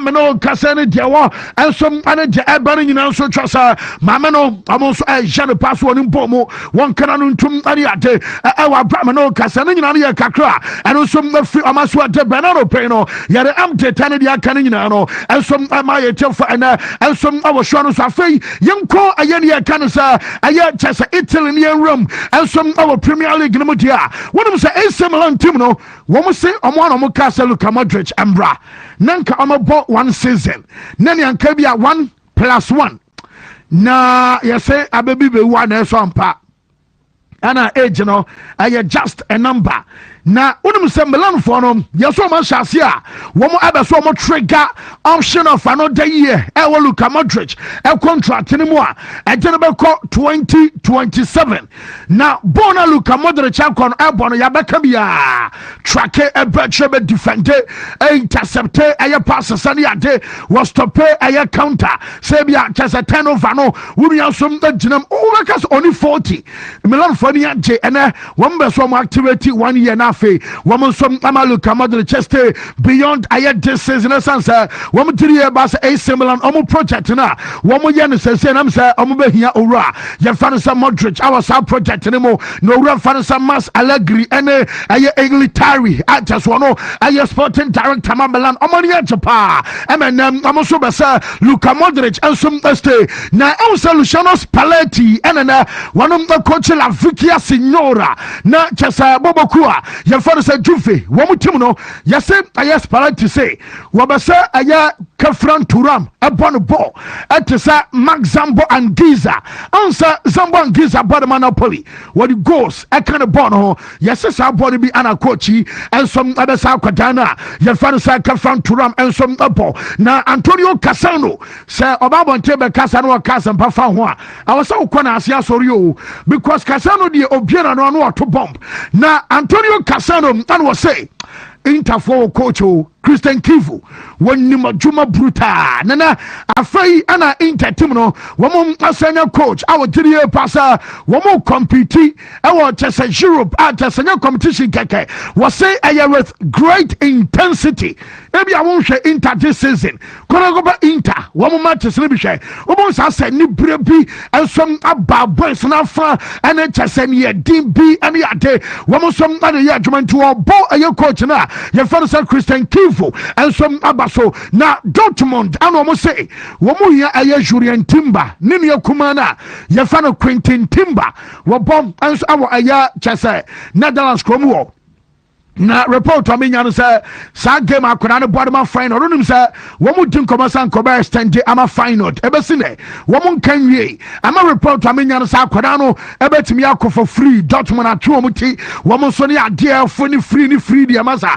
no kasane dewa and some manager ebani nyina so twasa mama no amonso jane paso ni mpomo won kana no ntum ani ade e wa bra no kasane nyina no ye kakra and so mafi amaso ade banano pe no yare amte tane dia kana nyina no and some ma ye tefa and some awo hwo no so afei yenko aye ne ye kana sa aye chesa Italy ne room and some awo Premier League no mu dia wonum say AC Milan team no wo say omo na mo kasa Luka Modric ambra nanka omo one season nani anka bia 1+1 na yese abebi be one na so ampa ana age no aye just a number na unum se Milan for no yeso ma hyase a wo mo abeso mo trigger option of another year e wo Luka Modric e contract ni mo a e je no be ko 2027 na bona Luka Modric akon e bono ya beka bia track e betre be defend e intercept e pass sani ade was stop e counter say bia chese turnover no wuru yasom da ginam o bekas only 40 Milan for ni age ene wo be so mo activate 1 year na woman some Luka Modric chest beyond ayet this season sansa woman 3 year bas AC Milan omo project na woman yen say nam say omo behia owura ye fan some Modric our sub project anymore no owura fan some Mas Allegri ene aye Eglitari just one aye sporting director Milan omo ye japa emenem omo so be say Luka Modric and some stay na e say Luciano Spalletti ene na one of the coach la Vecchia Signora na chesa bobokua ye for say Juve wo team no ye say aye Spalletti say wo be say aye Kefran Turam a bon ball at say Max Zambo and Giza answer Zambo and Giza body monopoly what it goes I kind of born ho yes say body be ana coachy and some other South Kadana ye for say Kefran Turam and some ball na Antonio Cassano say Obaba Ntebe Cassano Casan Pafa ho I was so kwana asia sorry because Cassano the obiana no to bomb na Antonio Cassano and was say Interfor coach Christian Kivu when Juma Bruta Nana Afei ana Inter team no womo asanya coach our 3 year passer womo compete our chesa Europe at senior competition keke was say with great intensity ebi I won't share Inter this season kono go ba Inter womo matches ni bi share womo sa say ni brebi and some about boys na fa and chesa ni din bi and ade womo some na ye adwuma to obo aye coach na ye fa Christian Kivu and some abaso na Dortmund and almost say womu ya aye Julian Timber nini ya kumana ya fano Quentin Timber wabom and our aye chese Netherlands kromu na report amenya say sa game akona ne board ma final onim say womu din komasan koba extend ama final ebesine womu kan wie ama report amenya say akona no ebetimi akofo free Dortmund atwe omuti womu so ne ade fo free di amasa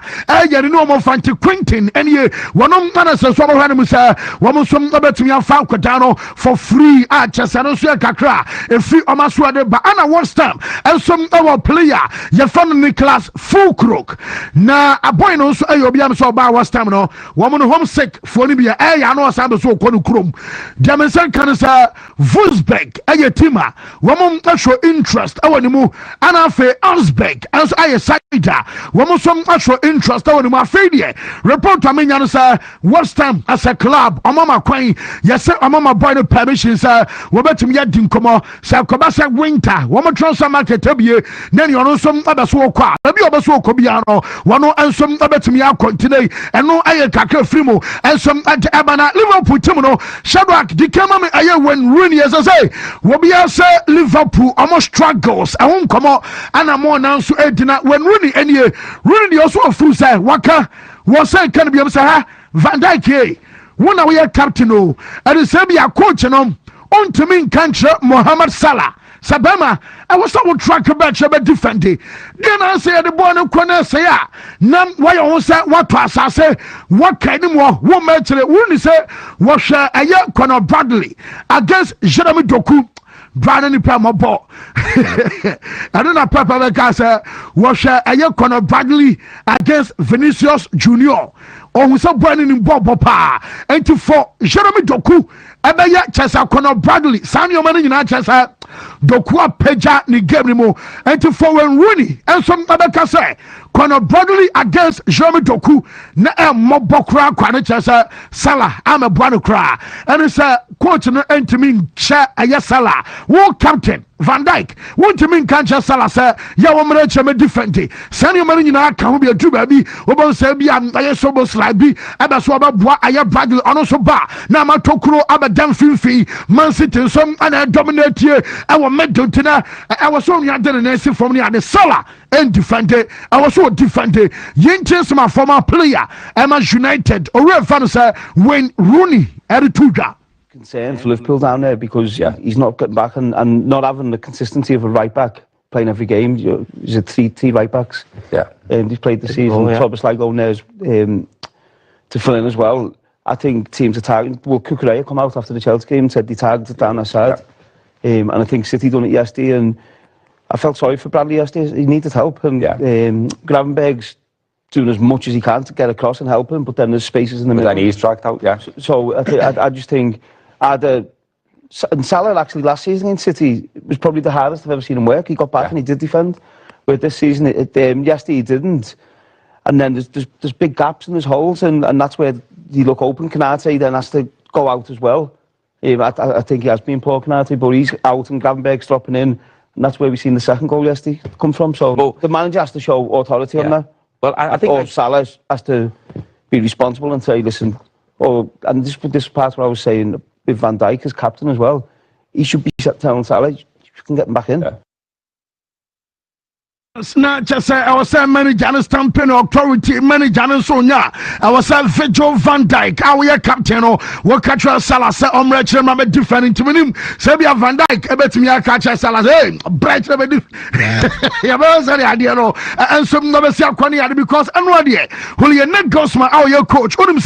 yeri no mo fanti Quentin enie wonom ana se so mo hwanem say womu so ebetimi afa akona no for free a chese no so kakra efi omaso ade ba ana one stamp and some our player ye fan Nicholas Fulkrug na a boy no so ayobi am so ba was time no woman no homesick for ni bia ya no asan so ko no krom Jameson kan sa Wolfsburg ayetima woman show interest awani mu ana fe Augsburg as aye sida woman some show interest awani mu afedie report amenya no sa West Ham as a club amama kwan yes amama boy no permission sa wobetum ya dinkomo sa kobasa winter woman transfer market abie na ni ono some abeso kwa abi obeso ko bia no wano ensom abetumi akontinei eno aye kakra frimo ensom abana Liverpool team no Shadrack dikema me aye when Rooney as say wo bia say Liverpool almost struggles ehun komo ana mo nanso edina when Rooney enie Rooney also afu say waka wo say kan bia say ha Van Dijk wona we captain o and say bia coach no ontumi nkantre Mohamed Salah Sabema, I was so track about Shabbat defending. Then I say the boy no corner say, Nam, why you say what was I say, what kind of more, what match it wouldn't say, was a young Conor Bradley against Jeremy Doku. Brandon Pama ball. I don't know Papa Becasa was a young Conor Bradley against Vinicius Junior. Or who saw Brandon in Bob Papa and to for Jeremy Doku. Ebaya Chesa Conor Bradley, Samuel Manning in Chesa Dokua Peja ni game ni mo. And for when Rooney and some other say Conor Bradley against Jeremy Doku na mobokra kwane chasa Salah I'm a buano kra and it's a coach no entimi cha aya Salah wo captain Van Dijk Wontumi kancha Salah say ya wo mre cheme defendi sani mari nyina ka ho bi adu ba bi wo say bi aye sobo slide bi aba so ba boa aya Bradley ono so ba na ma tokuro aba dam finfi Man City some ana dominate here e wo middle tina e wo so nya de na si from the Salah and defender I was so defender yinches my former player Emma United or fan say when Rooney at a tuja concern for Liverpool down there because he's not getting back and not having the consistency of a right back playing every game. He's a three right backs. He's played the season. Thomas like going there to fill in as well. I think teams are targeting. Well, Cucurella come out after the Chelsea game and said they targeted down our side. And I think City done it yesterday and I felt sorry for Bradley yesterday. He needed help and Gravenberg's doing as much as he can to get across and help him, but then there's spaces in the middle. Then he's dragged out, So I just think and Salah actually last season in City was probably the hardest I've ever seen him work. He got back and he did defend. But this season, yesterday he didn't. And then there's big gaps and there's holes, and that's where you look open. Konate then has to go out as well. I think he has been poor, Konate, but he's out and Gravenberg's dropping in. And that's where we've seen the second goal yesterday come from. So the manager has to show authority on that. Well, I think Salah has to be responsible and say, listen, and this part where I was saying with Van Dijk as captain as well, he should be telling Salah, you can get him back in. Not just say I was saying manager and stamping authority manager and Sonia. I was saying Virgil van Dijk. Our captain or what catch Salah say Rachel Mamma different to him. Sabia Van Dijk, I bet me I catch Salah. Hey, bright yeah, but the idea no. And some never see Kwani because Anwa dear. Who you net Gosman, our coach. Udum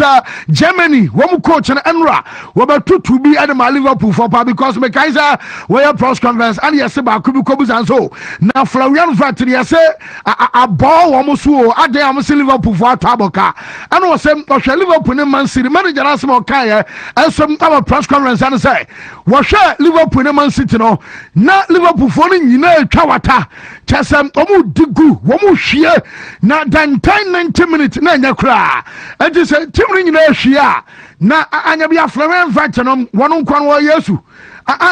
Germany, one coach and Enra. What about to be at my Liverpool for because Mekaiser were press conference and yes about Kubukobus and so. Now Florian Vatri say a ball almost wo ade am see Liverpool for ataboka and was say Liverpool in Man City manager asmo kai and some our press conference and say wo hwe Liverpool in Man City no na Liverpool for no nyina atwa wata chesem omu digu wo mu hwie na dan 90 minutes na nya kra and just say team no nyina hwie na anya bia Florian Vatnom wono nkwan wo Yesu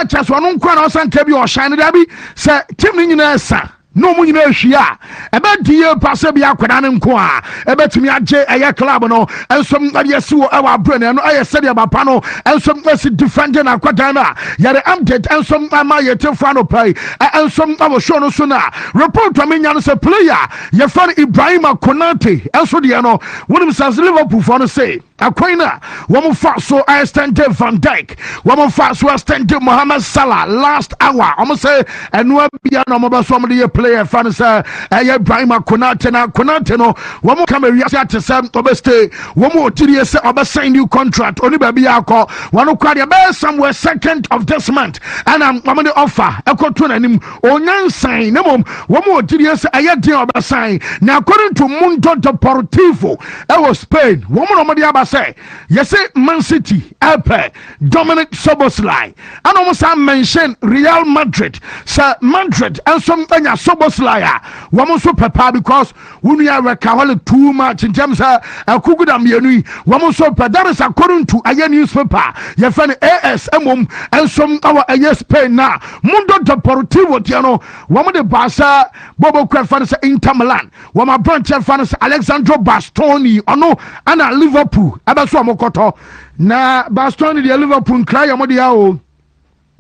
chese wono nkwan o sanka bi o shine da bi say team no nyina sa no mu nyina hwia ebe die passe bia akwada ne nko a ebe tumi age eye club no ensom yesi wo ewa brane no aye sede bapa no ensom esi defending akwada na yare update ensom ama yete fa no pai ensom abo show no so na report amenya no se player ye fan Ibrahim Konate enso de no wonim sans Liverpool for no say akwina wo fa so I stand Van Dijk wo fa so stand Mohamed Salah last hour omo say eno bia no mo ba so mo de player fan say Ibrahim Konate na Konate no wo mo come wi ase sem obeste wo mo otiri say oba sign new contract oni ba bia akọ wono kwa de be somewhere 2nd of this month and am mo de offer ekoto nanim onyan sign nemom wo mo otiri say ayedin oba sign na according to Mundo Deportivo was Spain wo mo de aba say yes Man City Epe Dominic Soboslai and almost mention Real Madrid Sir Madrid and some Soboslaya woman so papa because we are recovering too much in terms of Kugudam Yenu woman so that is according to a newspaper you find ASM and some our Spain now Mundo Deportivo Tiano woman the Barca Bobo Crefans Inter Milan woman branch fans Alexandro Bastoni ono and Liverpool abaso amokoto na Bastoni the Liverpool cry amodia o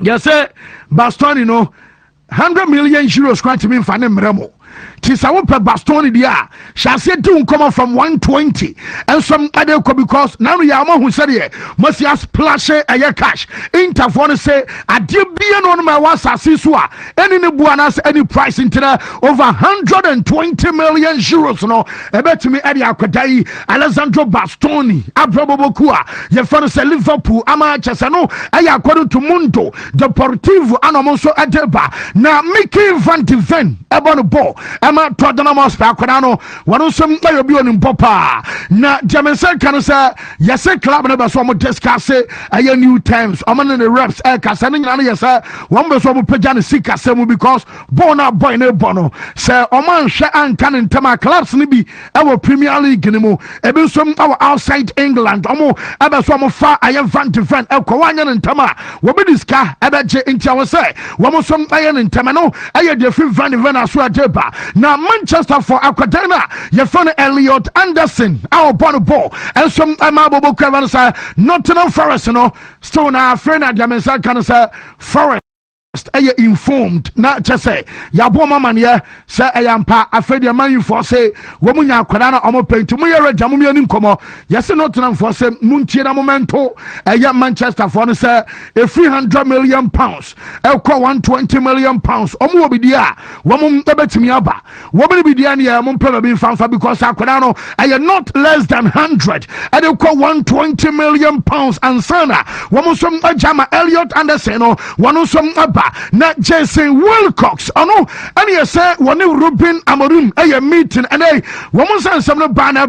yes Bastoni no 100 million euros quite mean for them remo Tisa per Bastoni dia shall say do come from 120 and some other because now we are who said here must you splash a cash interphone say I did be on my wasasiswa any buanas any price into over 120 million euros no ebe to me Eddie Akwadai Alessandro Bastoni Abrabokua you fan say Liverpool ama chesano according to Mundo Deportivo and also Adeba now Mickey Van de Ven ebon ball ama Tottenham Hotspur akwada no wono som ayo bi onim popa na Jameson kan say yes club no be so mo discuss aye new terms omo ne reps kasa no nyina no yes one be so mo pagya ne sika semu because born na boy na bono say omo nhwe anka ne ntama clubs ni bi our Premier League ni mu ebi som our outside England omo ebe so mo fa aye van to van wanya ne ntama wo be diska ebe je ntia wo say wo mo som aye ne ntama no aye de free van aso adeba na Manchester for akwadana ye fone Elliot Anderson our born ball and some amabobo kravan say Nottingham Forest no still na friend Jameson kan say Forest aye informed na chese ya bo mama ne say ayampa afedi man you for say wo munya akwada na omo penti mu yere jamu mi anim komo yes Nottingham for say muntie na momento aye Manchester for no say a 300 million pounds e ko 120 million pounds omo obi dia wo mum ebetimi aba wo bi dia ne mum peba bi fanfa because akwada no aye not less than 100 and e ko 120 million pounds and sana wo mum som ajama Elliot Anderson no wono som aba na Jason Wilcox ono and you say one Ruben Amorim a meeting and hey woman says some banner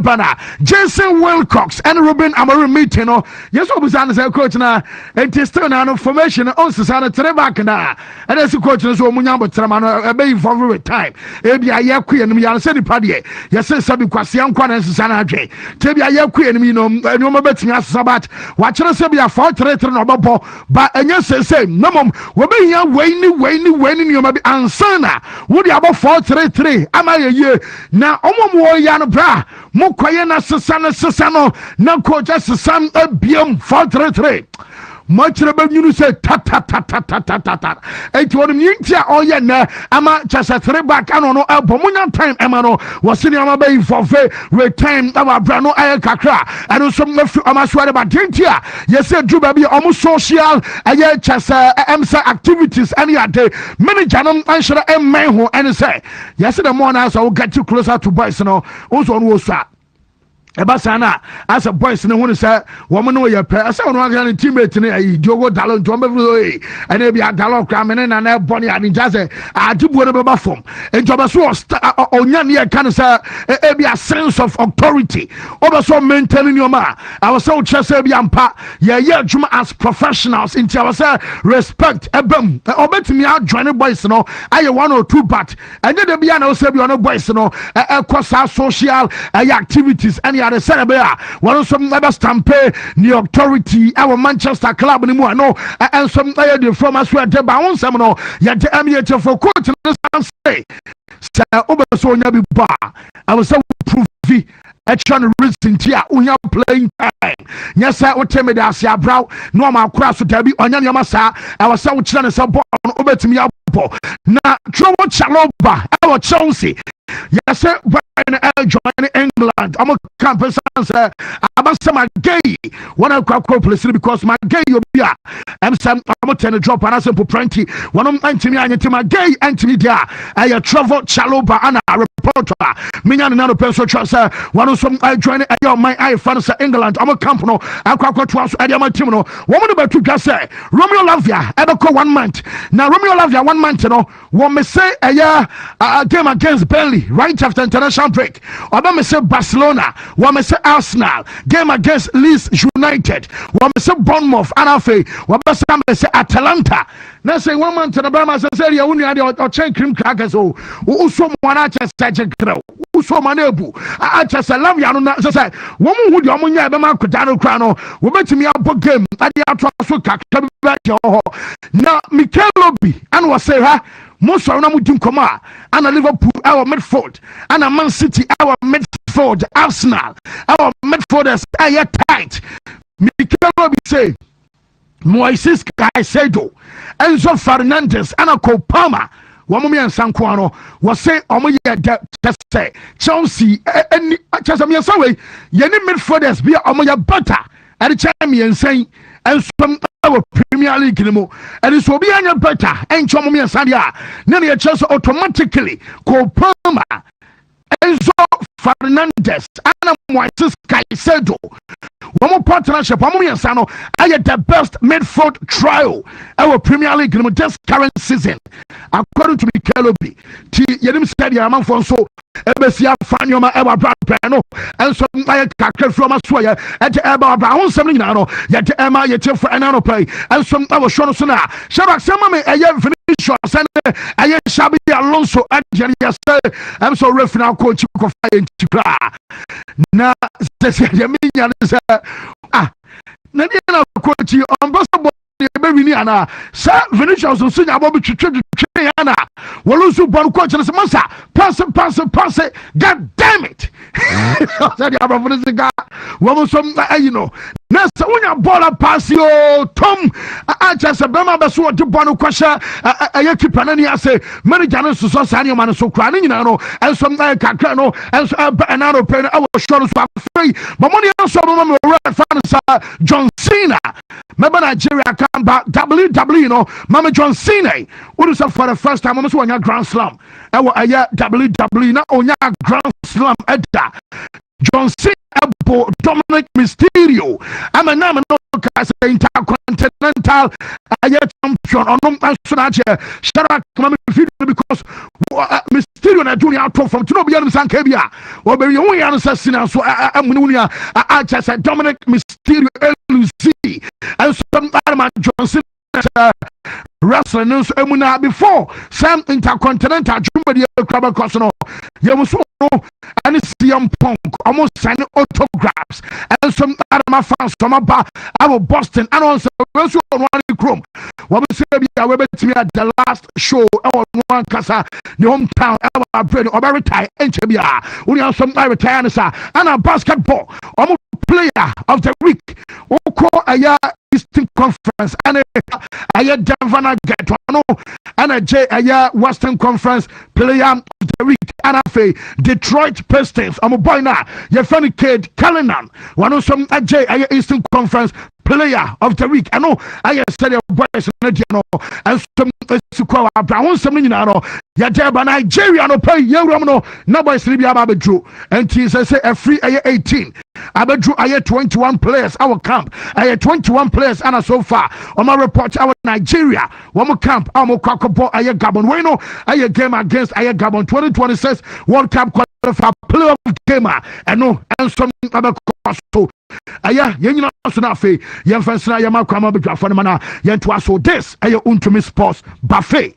Jason Wilcox and Ruben Amorim meeting no yes what was say coach na it is still no formation on Susana back na and as coach so munya botrama no e be for every time e bia ye kwe nim ya say nipa de yes sabi kwase ankwa na Susana adwe te bia ye kwe nim no enoma betimi asabat wa kire say bia 433 no bobo ba enye say no mom we be here wayne ni omabi ansana wodi abo 433 ama ye na omomo ya no bra mokwaye na sesa no na coach sesa abiem 433 much rebe nyunu say ta enti wonu nyintia oye na ama chasa 3 back ano abo munya time ema no wasini ama be for return our brano aye kakra eno so mafi ama sware ba dentia yese dru ba bi omo social aye chasa emsa activities any ade manager no anhira emman ho ene say yese the more now so get you closer to boys no also no so Ebasana as a boys no one say woman no ye pe asa no aga teammate ne ayi Diogo Dalot to be and e bia Dalot kra me na na boni ani just adibu no be ba form enjoba so onya ne kan say e bia sense of authority obaso maintaining your ma I was so chese bia mpa ye adwuma as professionals in I say respect ebam obetimi adjoin boys no aye 1 or 2 but enye de bia na o say bia no boys no e social activities and the Serbia, one of some other stamp the authority, our Manchester club anymore. No, and some the from us where the bounce some no, yet the amateur for coach and say, Obersonia be bar. I was so proof. Trying to here, we are playing time. Yes, I will tell me that I brow no my cross to be on your massa. I was so trying to support over to me. Now, trouble Chaloba, our Chelsea. Yes, sir, when I join England, I'm a campus answer. I'm a gay. One of the police because my gay you be. I'm a 10 drop and I said for 20. One of my gay anti-media. I travel Chaloba and a reporter. Me and another person trust one of some I join my eye fans England. I'm a company. I'm quite to us. I am a team. Woman about to just say Romeo Lavia ever call 1 month. Now Romeo Lavia 1 month, you know, one may say a game against Burnley right after international break. Or may say Barcelona, one may say Arsenal, game against Leeds United, one may say Bournemouth, Anafe, one may say Atalanta. Now say 1 month to the Burma says you only had or chain cream crackers or also one such a crow. So manebu I just love you no say woman who the omunya be ma kudano kra no wo betimi abo game ade ato so kakra be ho na Mikel Obi and was say ha mo so na mudim koma and Liverpool our midfield and Man City our midfield Arsenal our midfielders are tight. Mikel Obi say Moises Caicedo Enzo Fernandez and Copama Wamumi and Sanquano was say Omoye say Chelsea any Chelsea way Yenny midfielders be Omoya better at the champion saying and some our Premier League anymore and it will be any better and Chomomi and Sadia Nani Chelsea automatically Copama Enzo Fernandez and Moises Caicedo. One more partnership, Sano, I had the best midfield trio our Premier League in this current season. According to Mikel Obi, Yedim said, Yaman Fonso, Ebesia Fanyoma, Ewa Brano, and so I can from a swear at the Eba Brown Seminano, yet Emma, yet for an anno play, and some our Shonasona. Shabak Samame, a young Vinicius, and I Shabi Alonso, and Janias, I'm so rough now, coach, you can find to cry. Now, Yamian is Nadiana coach, ambassador. Ana sa Vinicius so nya bobi twetwe ana wolusu bon coach na masa pass god damn it said ya bravo this guy wo so you know na sa wonya ball pass yo tom a just bema be so de bon kwasha aye keeper na ni ase manager no so sa ne ma no so kra ne nyina no enso kakra no enso na no pe na wo short so afei but money so mo red fans John Cena remember Nigeria come back WWE, you know, Mama John Cena. What is up for the first time? I'm also on your Grand Slam. I was WWE, not on your Grand Slam. John Cena, Dominic Mysterio. I'm a name of Intercontinental champion. On shout out because Mysterio and Junior out from to know beyond Sankabia. Or be only answer so I just said Dominic Mysterio LC and some man John Cena wrestling news emuna before some Intercontinental Jumbo Club Cosono. Yamuso and CM Punk almost signing autographs and some other fans from about our Boston and also one Chrome. What we say we were to me at the last show our one casa the hometown our brand or retire and Chebia. We have some retire and a basketball player of the week. Oko Eastern Conference and a Denver get one and a Western Conference player of the week and a Detroit Pistons. I'm a boy now. Your funny kid Callanan. One of some Eastern Conference player of the week. I know I said your boys and some Brown something Yajaba Nigeria no pay Yamano nobody Sribia Babedru and he says a free 18. Abedru I had 21 players our camp. I had 21 players and so far on my report our Nigeria one more camp Amo Kakopo I had Gabon Weno I had game against I had Gabon 2026 World Cup qualifier player of gamer and no and some other cost. Aya yenina so na fe yemfansina yama kwama bedwafo ne mana yentoa so this aye Wontumi Sports Buffet.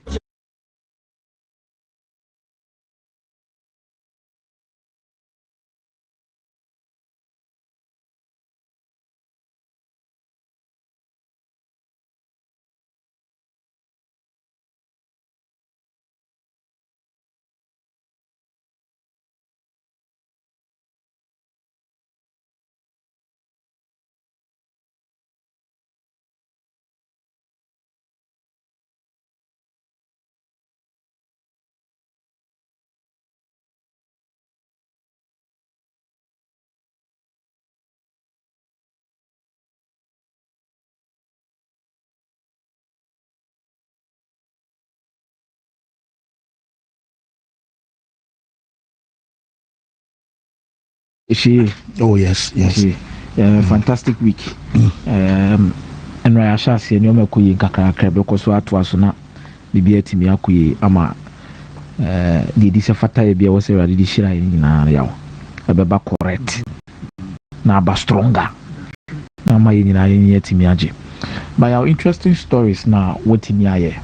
Oh yes. Fantastic week. And Rayasha see no makuyi kakra because so atwaso bibia timi akuyi ama the disafata bia was ready to share na yawo abeba correct na ba stronger na ma yina yin timi age. But our interesting stories now what in here.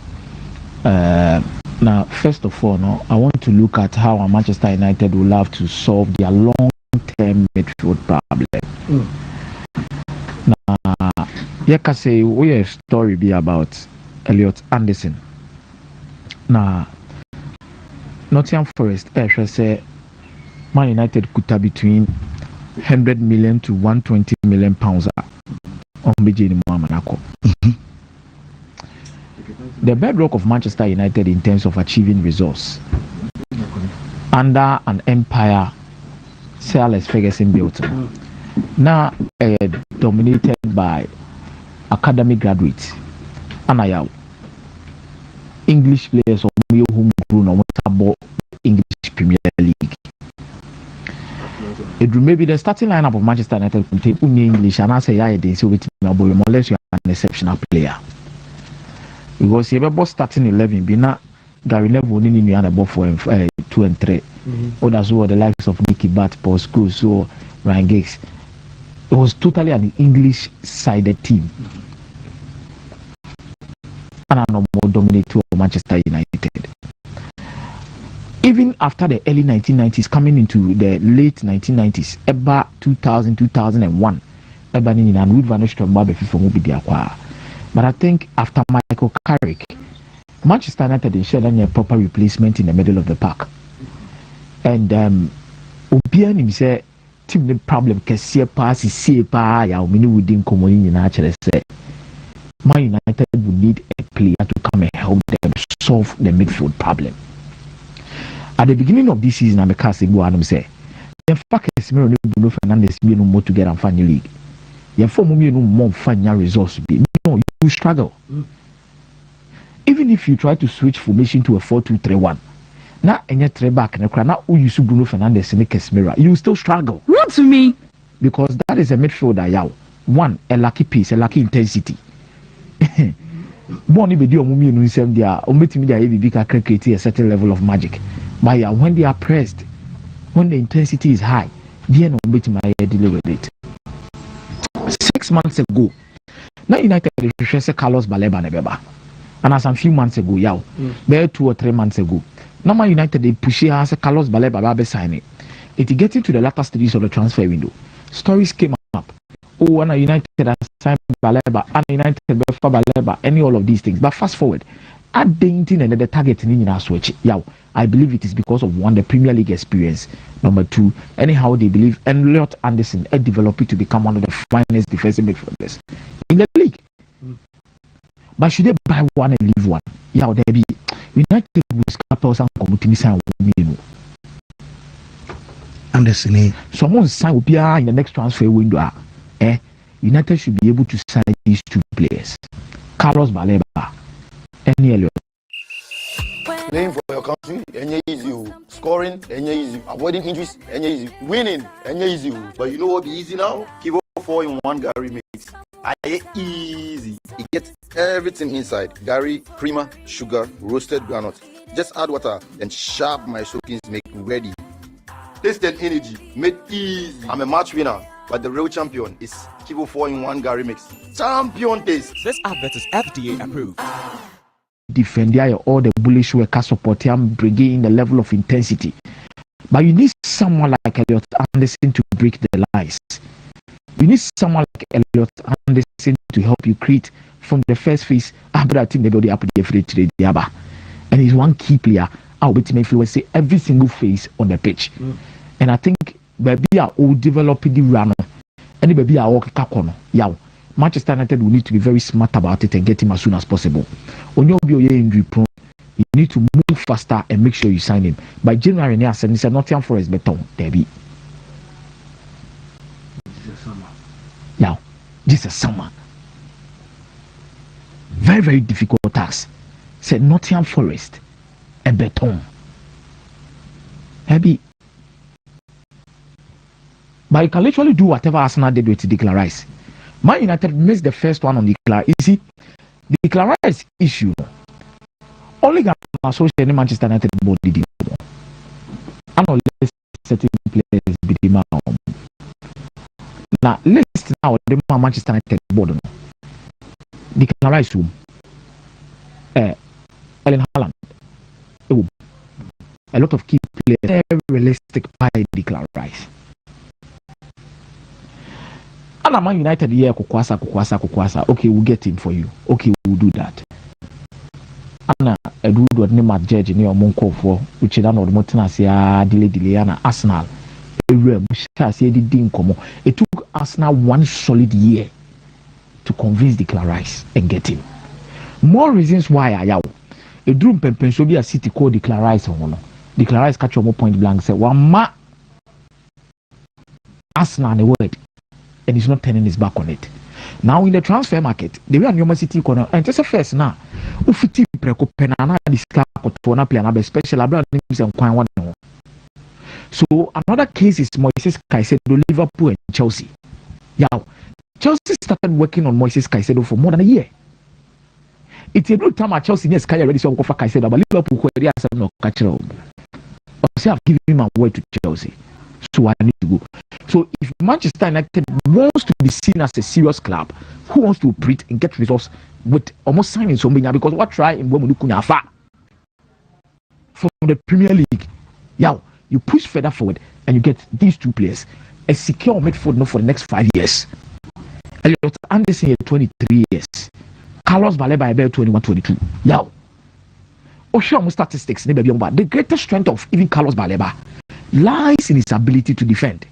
Now first of all I want to look at how Manchester United will have to solve their long-term midfield problem. Now, you can say we have a story be about Elliot Anderson. Now, Nottingham Forest, say Man United could have between 100 million to 120 million pounds on BJ Mohamed. The bedrock of Manchester United in terms of achieving results under an empire Sir Alex Ferguson built now dominated by academy graduates and English players who grew no English Premier League maybe the starting lineup of Manchester United contain English, and I say yeah, they say with me unless you are an exceptional player. Because you ever ststarting 11, be not Gary Neville only in the above for 2 and 3. Or that's what the likes of Nicky Butt, Paul Scholes, so Ryan Giggs. It was totally an English-sided team. And I know more dominate to Manchester United. Even after the early 1990s, coming into the late 1990s, about 2000, 2001, but I think after Michael Carrick, Manchester United ensured a proper replacement in the middle of the park. And Obianim said, team the problem kesiye pa sisi pa ya omini within common in actually say Man United would need a player to come and help them solve the midfield problem. At the beginning of this season, I'm a cast go and say, the fact is, Bruno Fernandes be no more to get and find the league. You form me no more find your results. No, you struggle. Even if you try to switch formation to a 4-2-3-1, now and yet 3 back and a now you see Bruno Fernandes and Casemiro, you still struggle. What to me? Because that is a midfielder, yaw. One, a lucky pace, a lucky intensity. Bonnie be doing me in some dia, media can create a certain level of magic. But yeah, when they are pressed, when the intensity is high, they are not meeting my deal with it. 6 months ago, now United requested Carlos Baleba Nebeba. And as a few months ago, yaw, maybe 2 or 3 months ago, now Man United they push as Carlos Baleba sign it. It getting to the latter stages of the transfer window. Stories came up. Oh, and United signed Baleba, and United for Baleba, any all of these things. But fast forward, at the internet, the target in our switch. Yow, I believe it is because of one, the Premier League experience. Number 2, anyhow they believe Elliot Anderson had developed it to become one of the finest defensive midfielders in the league. But should they buy one and leave one? Yeah, there be United will scalp some community sign with Anderson. Someone sign will be in the next transfer window. United should be able to sign these 2 players, Carlos Baleba and Elliot. Playing for your country, any easy. Scoring, any easy. Avoiding injuries, any easy. Winning, any easy. But you know what be easy now? Keep 4 in 1 Gary mix. Easy. It gets everything inside. Gary, creamer, sugar, roasted granite. Just add water and sharp my soakings make ready. Taste and energy, made easy. I'm a match winner, but the real champion is Kibo 4 in 1 Gary mix. Champion taste. This advert is FDA approved. Defend all the bullish workers support him, bringing in the level of intensity. But you need someone like Elliot Anderson to break the lies. You need someone like Elliot Anderson to help you create from the first phase. I think they'll be up to the other. And he's one key player. I'll bet influence say every single phase on the pitch. And I think baby are all developing the run. And baby are all kakono. Yow. Manchester United will need to be very smart about it and get him as soon as possible. When you'll be injury prone, you need to move faster and make sure you sign him. By January, he said Nottingham Forest beton. Debbie. Yeah, this is summer. Very, very difficult task. Said Nottingham Forest, a beton. Heavy. But you can literally do whatever Arsenal did with Declan Rice. Man United missed the first one on Declan. You see, the Declan Rice issue. Only got associated in Manchester United board did it. And all certain players be the man. Now, list now the Manchester United board. Declan Rice room. Ellen Haaland. A lot of key players. Very realistic by Declan Rice. And Man United here, Kukwasa. Okay, we'll get him for you. Okay, we'll do that. And Edward would name at judge in your Monko for which is another Motina delay and Arsenal. It took Arsenal 1 solid year to convince Declan Rice and get him. More reasons why I yaw. A drum Pensobia City called Declan Rice on Declan Rice catch your point blank say one ma Arsenal the word. And he's not turning his back on it. Now in the transfer market, the way New City corner and just a first now. Ufiti preko penana discard kotona play na special abra names and kwan one. So another case is Moises Caicedo, Liverpool and Chelsea. Yeah, Chelsea started working on Moises Caicedo for more than a year. It's a good time at Chelsea near Sky already so for Caicedo, but Liverpool where they no catch it. I have given him a word to Chelsea, so I need to go. So if Manchester United wants to be seen as a serious club who wants to operate and get results with almost signing so many, because what try in Wontumi from the Premier League, yeah, you push further forward and you get these two players, a secure midfield for the next 5 years. Elliot Anderson here 23 years, Carlos Baleba about 21-22. Yeah. Osho statistics, the greatest strength of even Carlos Baleba lies in his ability to defend.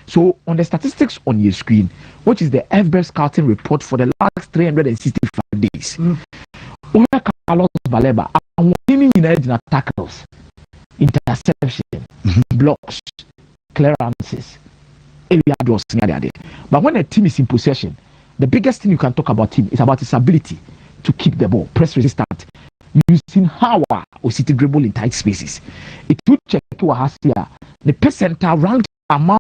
So on the statistics on your screen, which is the FBref scouting report for the last 365 days, Carlos Baleba and winning in tackles, interception, blocks, clearances. But when a team is in possession, the biggest thing you can talk about him is about his ability to keep the ball, press resistant, using power or city dribble in tight spaces. It would check here the percentile ranked among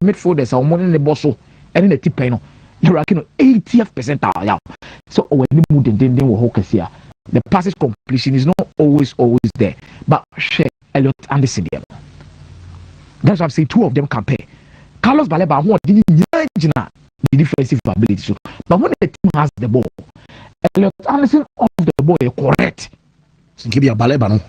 midfielders are more than the boss and in the tip panel. You're 80th percentile. So when you move then will hawkers here. The passes completion is not always there. But share Elliot Anderson here. That's why I'm saying two of them compare. Carlos Baleba didn't the defensive ability. So, but when the team has the ball, Elliot Anderson off the ball is correct. So give you a Baleba no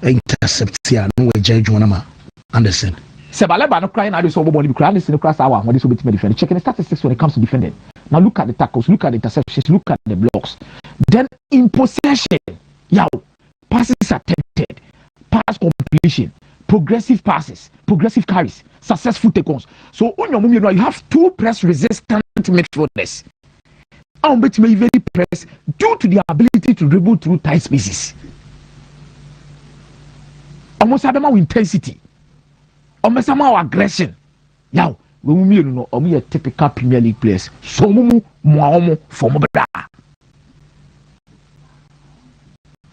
intercept here no way judge one Anderson. Se Baleba no crying out so body cry Anderson no cross our when this will be defend. Checking the statistics when it comes to defending. Now look at the tackles, look at the interceptions, look at the blocks. Then in possession, passes attempted, pass completion, progressive passes, progressive carries, successful take-ons. So on your move, you have two press resistant midfielders. I'm bet you very press due to the ability to dribble through tight spaces. Almost with intensity, almost aggression. Now, when we know, we are typical Premier League players. So more for more.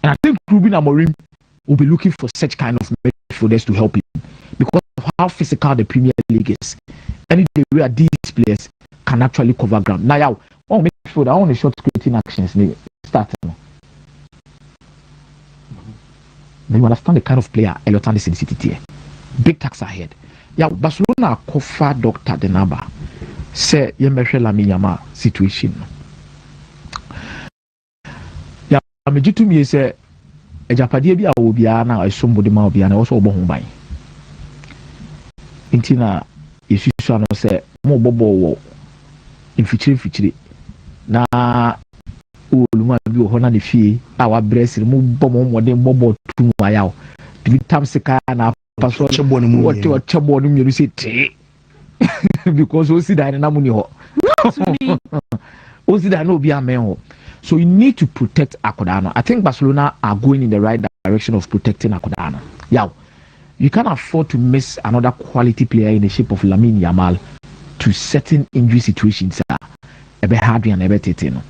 And I think Ruben Amorim will be looking for such kind of midfielders to help him because of how physical the Premier League is. And the way these players can actually cover ground. Now, midfield, I want the short creating actions starting. Then you understand the kind of player Elliot Anderson City here. Big tax ahead. Yeah, Barcelona cover Dr. Denaba. Say Yemeshe Lamine Yamal situation. Yeah, I'm to me say a Japadia be a Obiana or somebody Maobiana also Bohumbai. Intina is usually say more bobo in future. Na Luma be honor the fee, our breast remove bomb more than bobo to Mayao. The time Seka na what you are chabon you say because we see that in Amunio. No be a man. So you need to protect Akodano. I think Barcelona are going in the right direction of protecting Akodano. Yeah, you can't afford to miss another quality player in the shape of Lamine Yamal to certain injury situations. A bit hard and a bit thin.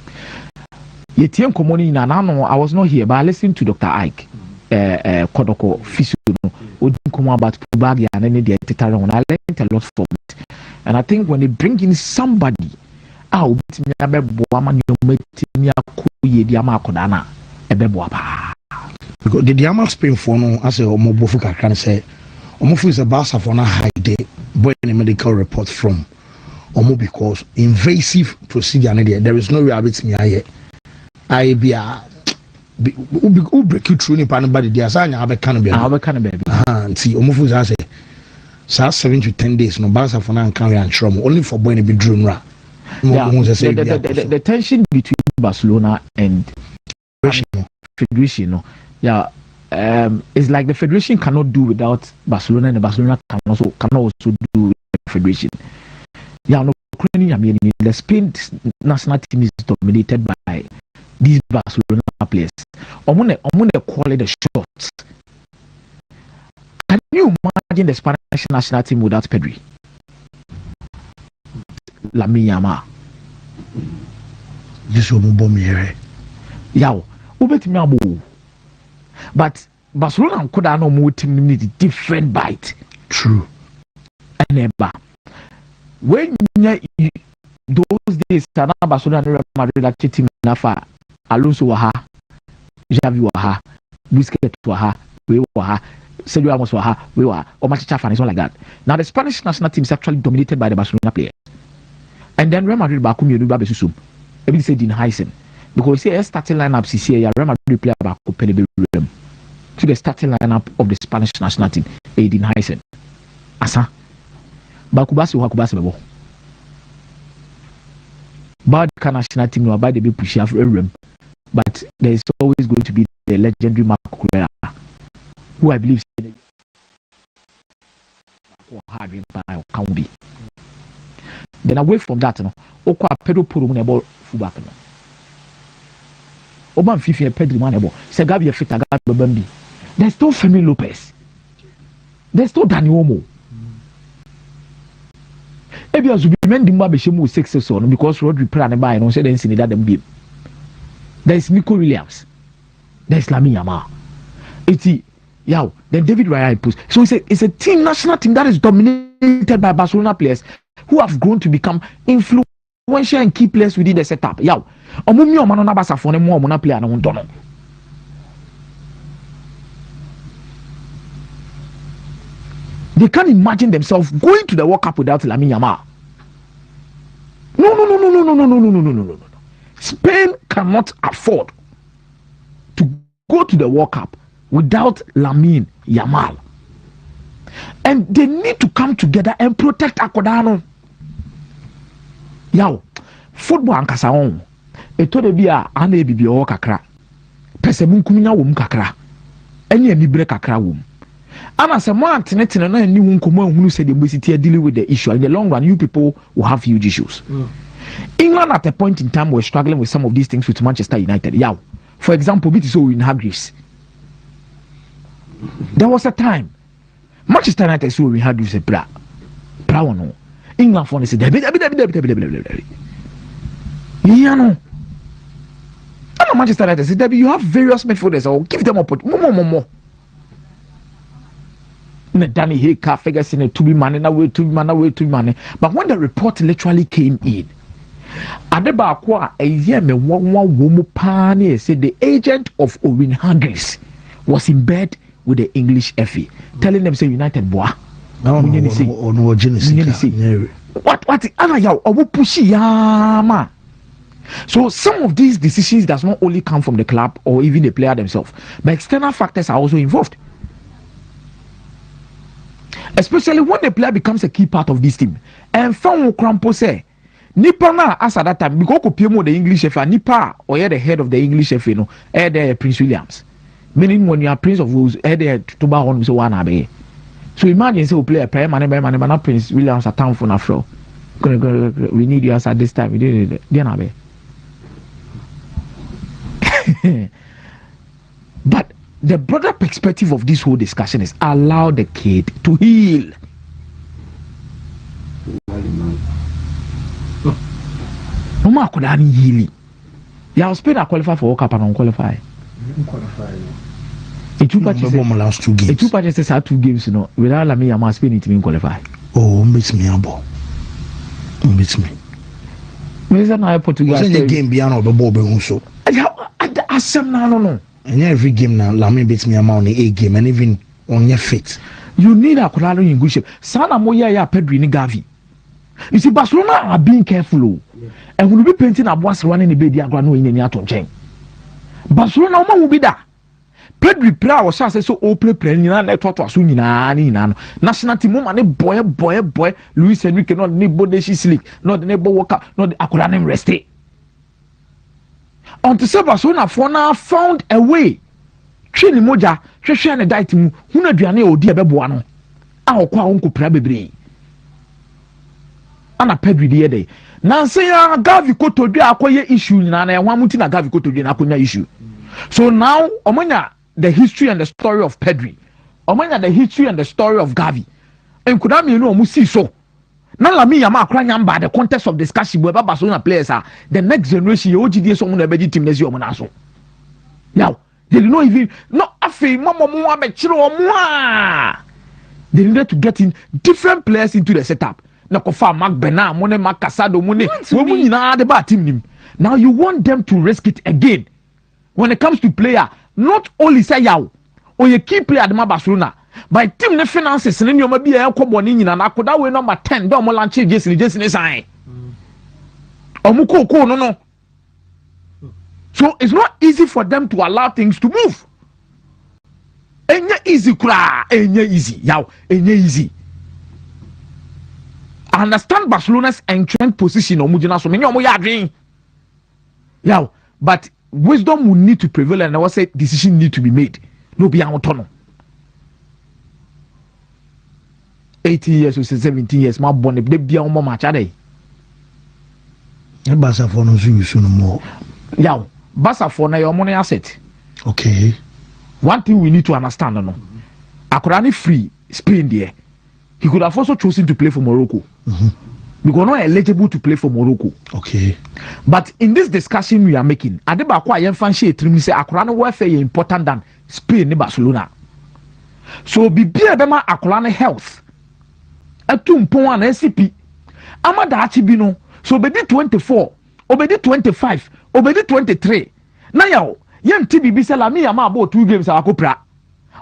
Yetien Komoni in Anano, I was not here, but I listened to Dr. Ike Kodoko Fisu about Pubagi and any the Tetaron. I learned a lot from it. And I think when they bring in somebody, because the Diama Spain for no as a Mobofuka can say, Omofu is a basa for na hide boy in a medical report from Omo because invasive procedure there is no reality me here. I be a who break you through nipa nobody there say I be can be see Omofu say 7 to 10 days no basa for na can and trauma only for boy in be drone ra. Yeah, the tension between Barcelona and Federation, it's like the Federation cannot do without Barcelona, and the Barcelona cannot also do with the Federation. Yeah, no, the Spain national team is dominated by these Barcelona players. I'm gonna call it the shots. Can you imagine the Spanish national team without Pedri? Lamine Yamal. This will bomb here. Yaw, ubet me abo. But Barcelona could have no more team need different bite True. Never. When those days, Barcelona and Real Madrid actually team nafa Alonso waha, Xavi waha, Busquets waha, we waha, Sergio Ramos waha, we waha, or Manchester fan is not like that. Now the Spanish national team is actually dominated by the Barcelona players, and then Real Madrid back you do susum. Everybody say Dean Heisen because say starting lineup this year, Real Madrid player back Penebe Rem. So the starting lineup of the Spanish national team, Dean Heisen, asa. Bakubasi wakubasi bebo. Bad national team no about the big push rim, but there is always going to be the legendary Marco Correa, who I believe can be. Then away from that, no, Okwa Pedro Puru ball fullback no. Oban Fifi and Pedro Manebo, Segabi Fitaga Babambi. There's no Femi Lopez. There's no Dani Omo. Ebi azubi men dimba be shemu 6 so no because Rodri plan buy no say then see that them game. There is Nico Williams. There is Lamine Yamal. Then David Raya post. So it's a team national team that is dominated by Barcelona players who have grown to become influential and key players within the setup. Omumi omano na basa fone mo omona player na wondono. They can't imagine themselves going to the World Cup without Lamine Yamal. No. Spain cannot afford to go to the World Cup without Lamine Yamal. And they need to come together and protect Akodano. Football and Kasaon. Eto de bia ane bibi o kakra. Pese munkuminya wom kakra. Enye mibre kakra wom. And as a man, who said the dealing with the issue in the long run, you people will have huge issues. England at a point in time were struggling with some of these things with Manchester United. For example, so in Hargreaves. There was a time Manchester United saw we had this bra no. England for said Manchester United said you have various midfielders, I'll give them more. Danny Hika figures in a to be man and away to be man. But when the report literally came in, Adebakwa a year me one woman pani said the agent of Owen Hargreaves was in bed with the English FA, telling them say United boy. What so some of these decisions does not only come from the club or even the player themselves, but external factors are also involved. Especially when the player becomes a key part of this team. And from Crampo say, Nipa na as at that time, because Kopiemo the English FA, Nipa or the head of the English FA, no, the Prince Williams. Meaning when you are Prince of Wales, the Toba on so one abe. So imagine say we play a player, man, Prince Williams at town for Afro. We need you as at this time. We did it. But the broader perspective of this whole discussion is allow the kid to heal. Mama could have healing. Spain are qualified for World Cup and unqualified. Last 2 games. The two patches had 2 games, without Lamine Yamal, Spain need to be qualified. Oh, miss me, abo. Miss me. Portugal. Wasn't game beyond the ball, so. No. And every game now, Lamine beats me amount in a game, and even on your feet. You need a Colado in good shape. Sana Moya Pedri ni Gavi. You see, Barcelona are being careful, and will be painting a boss running the baby agrano in the atom chain. Barcelona will be there. Pedri play was so open playing na to aso nyina ni na no national team man boy Luis Enrique no ne bodeshi slick no de ne bo work no de akola nem rest until Barcelona for now found a way twini moja hwehwe ne diet mu hunu aduane odi ebeboa no a okwa onko pra bebre ana Pedri de yede na say Gavi Kotodwe akoye issue nyina na ehwa muti na Gavi Kotodwe na akonya issue so now omanya the history and the story of Pedri. Omanya the history and the story of Gavi. And could I mean no see so? Now Lamine Yamal crying by the context of discussion with Barcelona players are the next generation. You OGD someone a better team as you monaso. Now they don't even no afi mama mo abechiro mo. They needed to get in different players into the setup. Nakofa Mark Bernard, Mone Mark Casado, Mone. Now you want them to risk it again. When it comes to player, not only say yaw or you key player at Barcelona, by team the finances and you may be a company in an akoda way number 10, don't launch Jason sign. Omuko no. So it's not easy for them to allow things to move. Enye easy kura, enye easy, yaw, enye easy. I understand Barcelona's entrenched position on Mujina so many of yeah, but wisdom will need to prevail, and I will say decision need to be made. No be autonomous. 18 years or 17 years, my bonne, they be on my match. Basa for no soon more. Yeah, Basa for na your money asset. Okay. One thing we need to understand, no. Akurani free Spain there. He could have also chosen to play for Morocco. Because not eligible to play for Morocco. Okay. But in this discussion we are making, Adeba kwa yen fancy trim say Akurani welfare is important than Spain in Barcelona. So be bema Akurani health. Etum pon an SCP. Amada achibino. So obedi 24, obedi 25, obedi 23. Now yo, yen TBB say la mi ama about 2 games awakopra.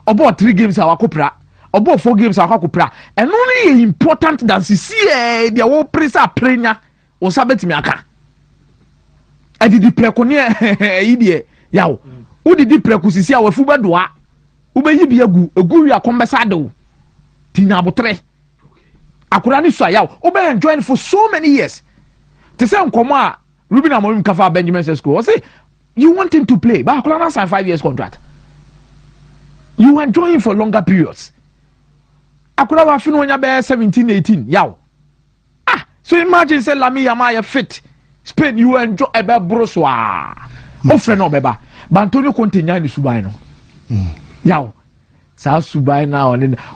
About 3 games awakopra. About 4 games awakopra. And only important than see the whole press prenya o sabet mi aka. I did the preconia idie. Yaw. Who did the precusisi a fuba doa? Ube yibi egu ya conversado. Tina botre. Akurani so yaw. Ube enjoying for so many years. To say Nkoma, Ruben Amorim Kafa Benjamin Sesko, I say you want him to play, but Akurana signed 5 years contract. You enjoy him for longer periods. Akurana fino when you 17, 18, yaw. So imagine say Lami Yamaya fit. Spain, you enjoy a broswa. Offer no beba. But Antonio Conte nya ni subai no. Yaw. Sa subai na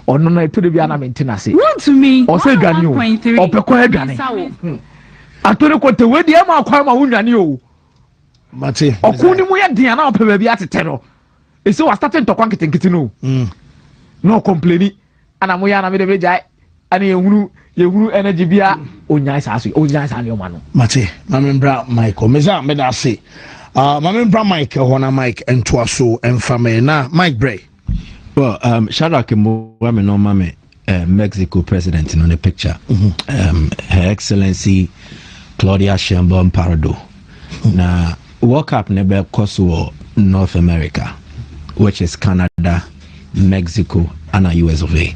on no to be ana maintenance. Wontumi. O say gani o. O pe ko gani. Antonio Conte we dey ma kwa ma wunwane o. Mate. Okuni mu ye dia na o pe ba bi atete no. E say was starting to kwa nketenkete no. No complaining. Ana mo ya na me de be jai. Ana yehuru energy bia onyai sa so onyai sa ne o ma no. Mate. Mamembra Michael. Meza me da say. Mamembra Mike hona Mike ento so emfame na Mike Bray. Well, Shadrack Mwame no mame Mexico president in the picture. Her Excellency Claudia Sheinbaum Pardo. Now, World Cup never cost North America, which is Canada, Mexico, and US of A.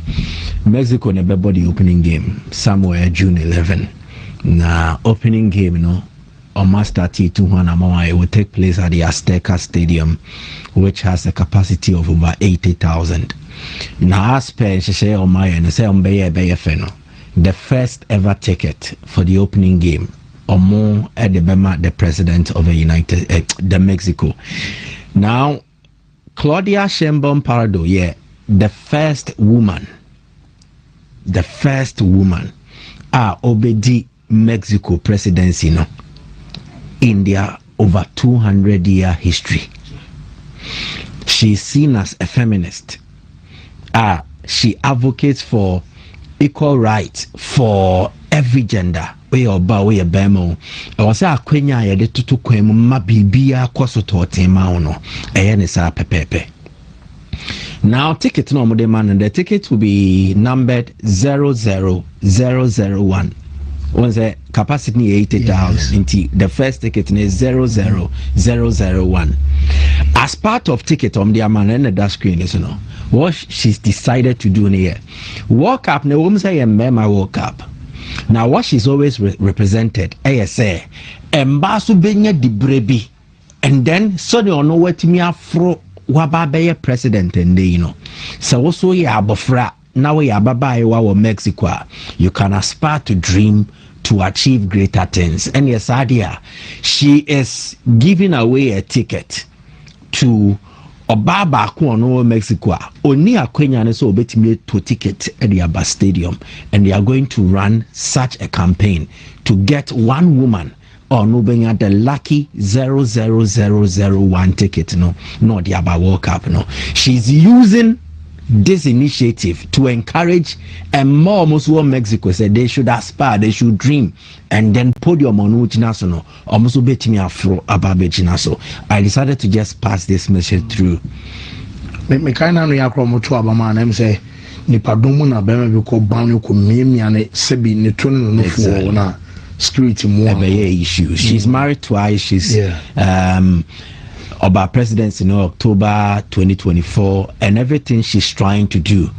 Mexico never bought the opening game somewhere June 11. Now, opening game, you know, on Master T200, it will take place at the Azteca Stadium, which has a capacity of over 80,000. Now, as per the first ever ticket for the opening game, or more at the president of the Mexico. Now, Claudia Sheinbaum Pardo, the first woman, obedi Mexico presidency, no, in their over 200-year history. She's seen as a feminist. She advocates for equal rights for every gender. We are about we are bemo. I was a Quenya ya de tutu kwemu mabibia kwasoto tema ono. Nisa pepepe. Now ticket no mode man, and the ticket will be numbered 00001. Once the capacity 80,000. The first ticket is 00001. As part of ticket the man and the screen is what she's decided to do here. World Cup ne woman say Mema World Cup. Now what she's always represented ASA Mbasu benya di brebi, and then so they know what me afro waba be president and so also ya abofra now ya baba wa Mexico. You can aspire to dream to achieve greater things. And yes, Adia, she is giving away a ticket to Obaba Kuano Mexico. Oni Akwenya so betime to ticket at the Abba Stadium, and they are going to run such a campaign to get one woman or no benya the lucky 00001 ticket, no the Abba World Cup. No, she's using this initiative to encourage and more almost what Mexico said they should aspire, they should dream, and then podium on Uchinaso, almost bet me afro about Bechinaso. I decided to just pass this message through. Me kind of know akromo to abama na say nipa domu na bema bi ko ban ko miemia ne sebi ne to no fo na security mu issue. She's married twice. She's about presidency in October 2024, and everything she's trying to do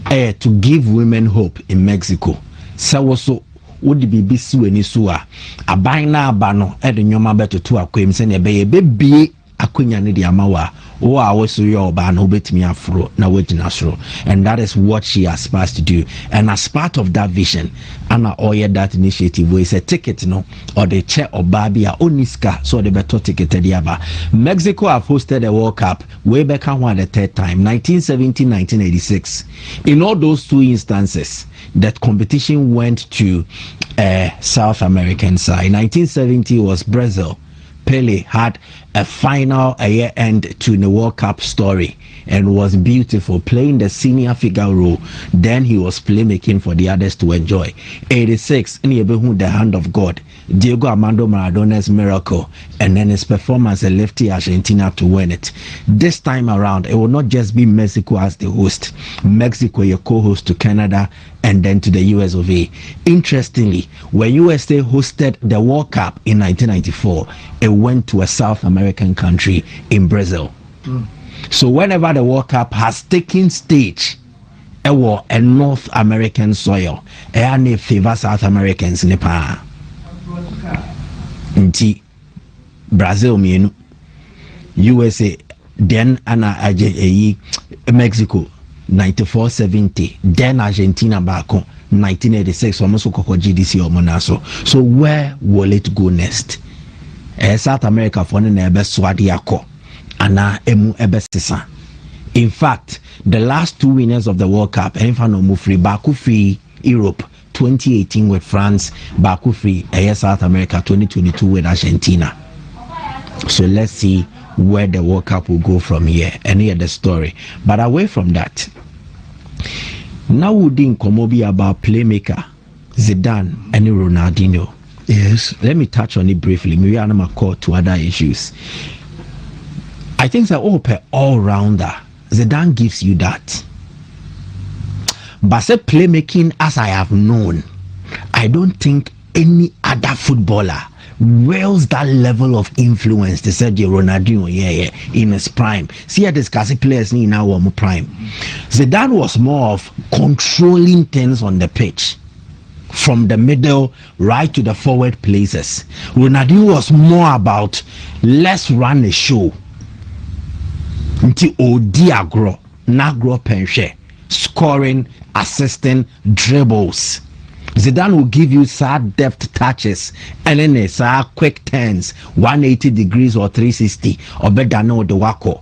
to give women hope in Mexico. So also would be bisu any sua a bina bano at the nyoma better to a queen send a baby akunya ne di amawa o a woso yo ba na obetimi afro na wajinasro, and that is what she aspires to do. And as part of that vision, Anna Oye that initiative where it's a ticket no or the chair or babia oniska so the better ticket diaba. Mexico have hosted a World Cup way back one the third time 1970 1986. In all those two instances that competition went to South American side. 1970 was Brazil. Pele had a final year end to the World Cup story and was beautiful, playing the senior figure role. Then he was playmaking for the others to enjoy. 86, in the hand of God, Diego Armando Maradona's miracle, and then his performance left Argentina to win it. This time around, it will not just be Mexico as the host, Mexico your co-host to Canada, and then to the US of A. Interestingly, when USA hosted the World Cup in 1994, it went to a South American country in Brazil. So whenever the World Cup has taken stage, it was a North American soil. It favor South Americans in Nepal. Nti Brazil mienu, USA, then Mexico 94-70, then Argentina back on 1986 almost GDC omonaso. So where will it go next? South America for the ebe swadiako ana emu ebe sisa. In fact, the last two winners of the World Cup, Enfano Mufri Baku free Europe 2018 with France, Baku free South America 2022 with Argentina. So let's see where the World Cup will go from here and hear the story. But away from that, now we didn't come about playmaker Zidane and Ronaldinho. Yes, let me touch on it briefly. Maybe I'm going to call to other issues. I think that all rounder Zidane gives you that. But say playmaking, as I have known, I don't think any other footballer wields that level of influence. They said Ronaldinho, in his prime. See, I discuss players in our prime. Zidane was more of controlling things on the pitch, from the middle right to the forward places. Ronaldinho was more about let's run a show. Nti odi agro, nagro penche, scoring, assisting, dribbles. Zidane will give you sad deft touches and then it's quick turns, 180 degrees or 360 or better know the wako.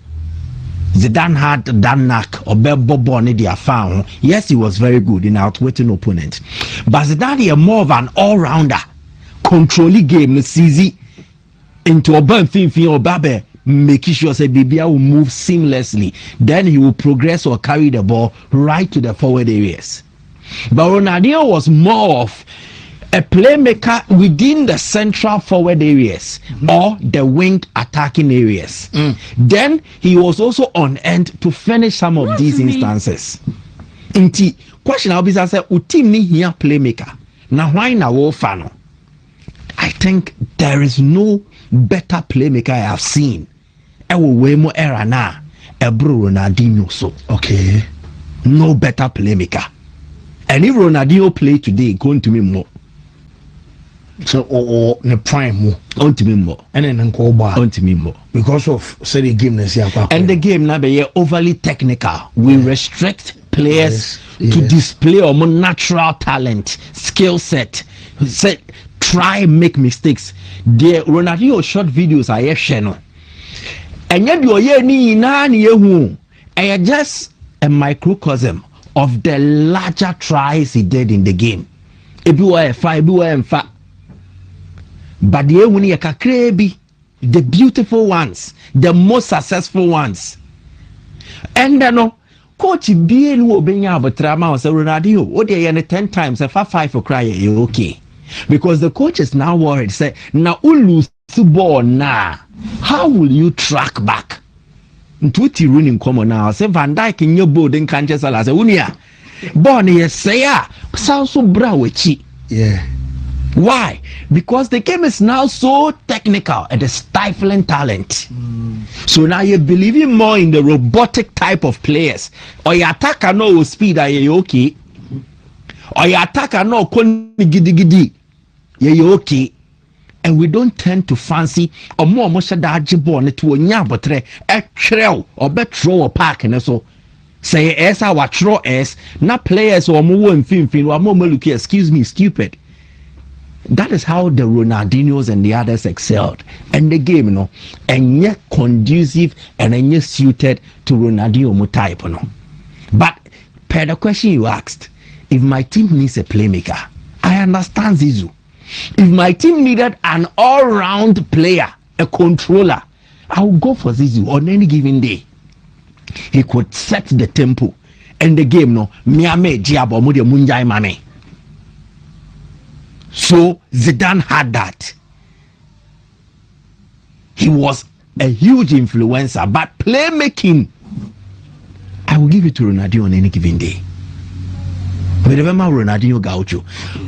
Zidane had that knack or bobo their found. Yes, he was very good in outwitting opponent. But Zidane is more of an all-rounder. Controlling game, CZ into a burn thing or babe, making sure say Bibia will move seamlessly. Then he will progress or carry the ball right to the forward areas. But Ronaldinho was more of a playmaker within the central forward areas or the winged attacking areas. Then he was also on end to finish some of these instances. Inti question I'll be say utim ni here playmaker. Now why na wo fano? I think there is no better playmaker I have seen. Ewo wemo era na ebro Ronaldinho so. Okay. No better playmaker. And if Ronaldinho play today, going to me more. So or the prime more. On to me more. And then go back. On to me more. Because of say the game and the game now be overly technical. We restrict players to display a more natural talent, skill set. Say try make mistakes. The Ronaldinho short videos are channel. And yet you ni na ni ehu. And just a microcosm of the larger tries he did in the game. Everywhere in fact. But the beautiful ones, the most successful ones. And then coach be no obenya abetrama o say Ronaldinho o dey yen 10 times if 5 for cry okay, because the coach is now worried say na lose ball na how will you track back into ti running come now say Van Dijk in your board in Manchester say unia ball ne say sound so bra wechi. Yeah. Why? Because the game is now so technical and stifling talent. So now you're believing more in the robotic type of players. Or your attacker no speed, are you okay? Or your attacker no gidi gidi, you okay? And we don't tend to fancy or more da jibon to a nyabotre a trail or bet throw a park and so. Say as our throw as not players or more in film or more look, excuse me, stupid. That is how the Ronaldinhos and the others excelled. And the game, and yet conducive and yet suited to Ronaldinho type, But per the question you asked, if my team needs a playmaker, I understand Zizou. If my team needed an all-round player, a controller, I will go for Zizou on any given day. He could set the tempo and the game, Miame Diabo Mudia Munjai Mame. So Zidane had that. He was a huge influencer, but playmaking, I will give it to Ronaldinho on any given day. Remember Ronaldinho Gaucho,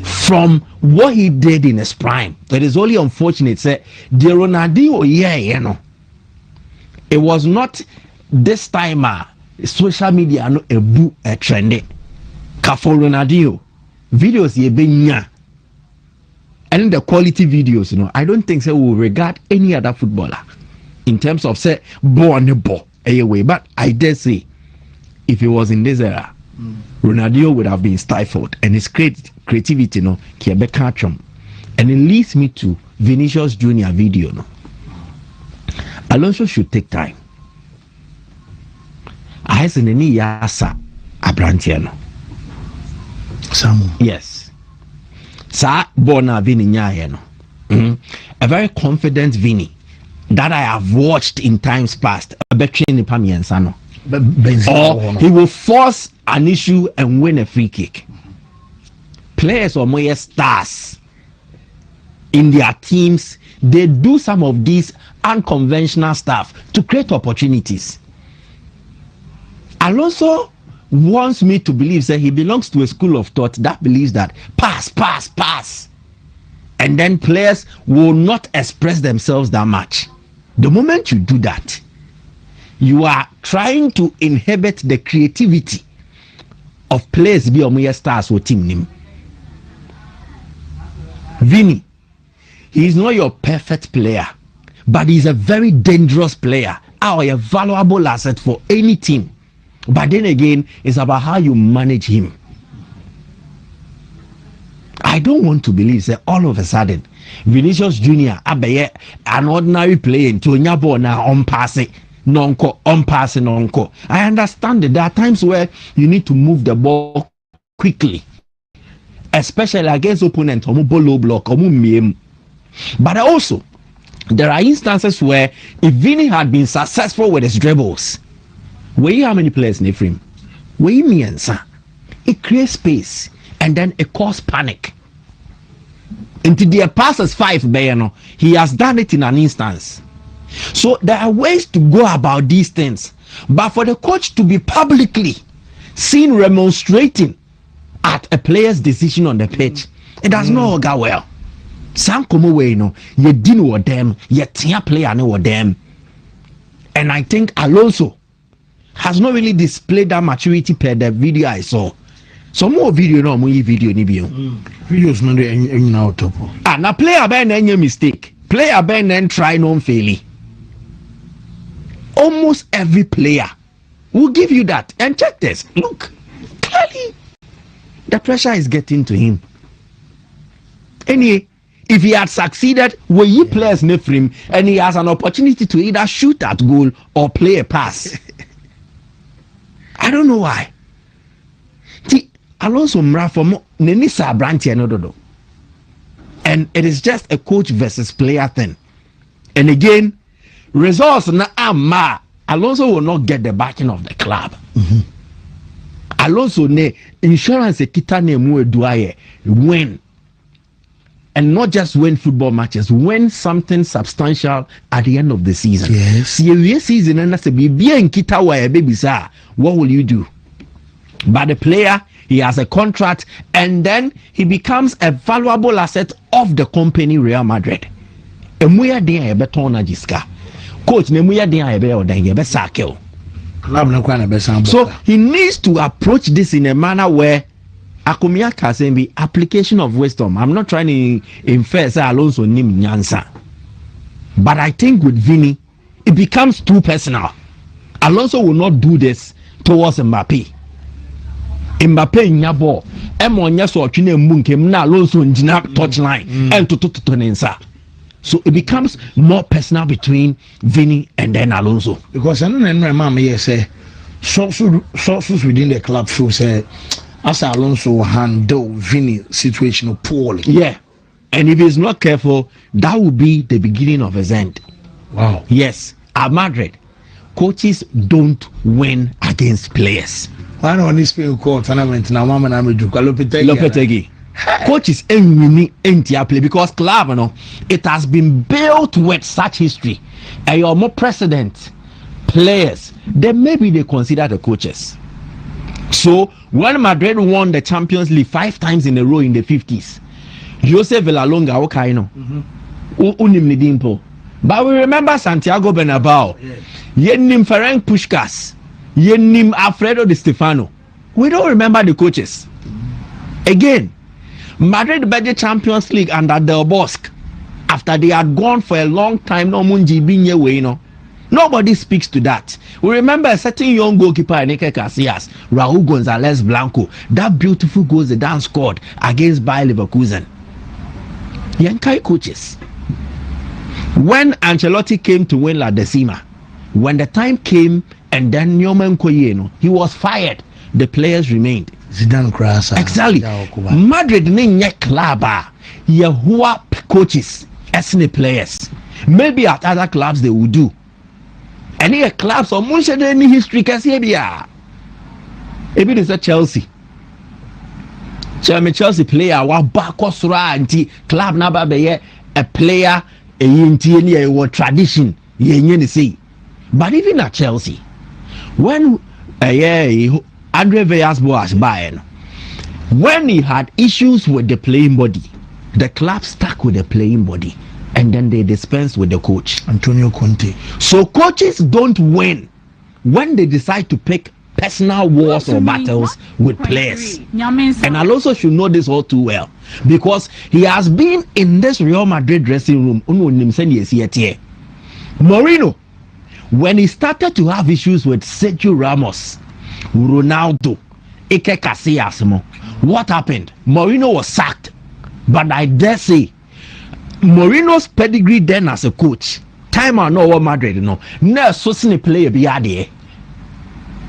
from what he did in his prime, it is only unfortunate say the Ronaldinho, it was not this time social media a trend. For Ronaldinho, videos ye benya. And the quality videos, I don't think we will regard any other footballer in terms of say born ball anyway. But I dare say, if it was in this era, Ronaldinho would have been stifled, and his creativity, and it leads me to Vinicius Junior video. Alonso should take time. I has any yasa abrantiano. Yes. Sa Bona Vini Nyayeno. A very confident Vini that I have watched in times past. Or he will force an issue and win a free kick. Players or more stars in their teams, they do some of these unconventional stuff to create opportunities. Alonso wants me to believe that he belongs to a school of thought that believes that pass, and then players will not express themselves that much. The moment you do that, you are trying to inhibit the creativity of players be on stars or team name. Vini, he is not your perfect player, but he's a very dangerous player, or a valuable asset for any team. But then again, it's about how you manage him. I don't want to believe that all of a sudden Vinicius Junior abe an ordinary player to nyabo na on passing nonko. I understand that there are times where you need to move the ball quickly, especially against opponents low block. But also there are instances where if Vini had been successful with his dribbles, where how many players in the frame? Where means it creates space and then it causes panic. Into the passes 5 Bayano, he has done it in an instance. So there are ways to go about these things, but for the coach to be publicly seen remonstrating at a player's decision on the pitch, it does not go well. Some come away, you didn't with them, you can't play with them, and I think Alonso has not really displayed that maturity per the video I saw. Some more video no more video ni bio. Videos no dey now top. Na player ben any mistake. Player ben then try non fail. Almost every player will give you that. And check this. Look, clearly the pressure is getting to him. Anyway, if he had succeeded, were you players near him and he has an opportunity to either shoot at goal or play a pass. I don't know why. Alonso Mrafo Nenisa Branti and and it is just a coach versus player thing. And again, results na ama Alonso will not get the backing of the club. Alonso ne insurance kita ne mu eduaye win. And not just win football matches, win something substantial at the end of the season. Yes. The season and I say, be in kita wa baby sir, what will you do? But the player, he has a contract, and then he becomes a valuable asset of the company Real Madrid. Emuya dia ebe tona jiska. Coach, nemuya dia ebe odan ebe sakel. So he needs to approach this in a manner where Akumia can be application of wisdom. I'm not trying to infer say Alonso nim nyansa. But I think with Vini, it becomes too personal. Alonso will not do this towards Mbappe. Mbappe nyabo emo nya so otwene munkem na Alonso njina touchline and to nensa. So it becomes more personal between Vini and then Alonso. Because I don't remember say sources within the club feel say as Alonso handle Vini situation poorly. Yeah. And if he's not careful, that will be the beginning of his end. Wow. Yes. At Madrid, coaches don't win against players. Why don't this people call tournament now? Mama na mejuka Lopetegui. Coaches ain't winning entire play because club, you know, it has been built with such history. And you're more precedent players, then maybe they consider the coaches. So when Madrid won the Champions League 5 times in a row in the 50s, Jose Villalonga, okay, no, Unimnidimpo. But we remember Santiago Bernabeu, Yenim Ferenc Puskas, Yenim Alfredo Di Stefano. We don't remember the coaches. Again, Madrid beat the Champions League under Del Bosque after they had gone for a long time. No Munji Binye way, no. Nobody speaks to that. We remember a certain young goalkeeper, Enrique Casillas, Raul Gonzalez Blanco. That beautiful goal the Dan scored against Bayer Leverkusen. Yankai coaches. When Ancelotti came to win La Decima, when the time came and then Nyoman Koyeno, he was fired. The players remained. Zidane Krasa. Exactly. Madrid ne club Yahua coaches as players. Maybe at other clubs they will do. Any clubs or much any history can see here. Maybe it's a Chelsea. Chelsea player wa bakosura anti club naba be a player a yinti tradition ye say. But even at Chelsea, when Andre Villas-Boas Bayern, when he had issues with the playing body, the club stuck with the playing body, and then they dispensed with the coach Antonio Conte. So coaches don't win when they decide to pick personal wars or battles with players. And Alonso should know this all too well because he has been in this Real Madrid dressing room. Mourinho, when he started to have issues with Sergio Ramos, Ronaldo, Ike Casillas, what happened? Mourinho was sacked. But I dare say, Mourinho's pedigree then as a coach, time I know what Madrid, you know, no associate player be there.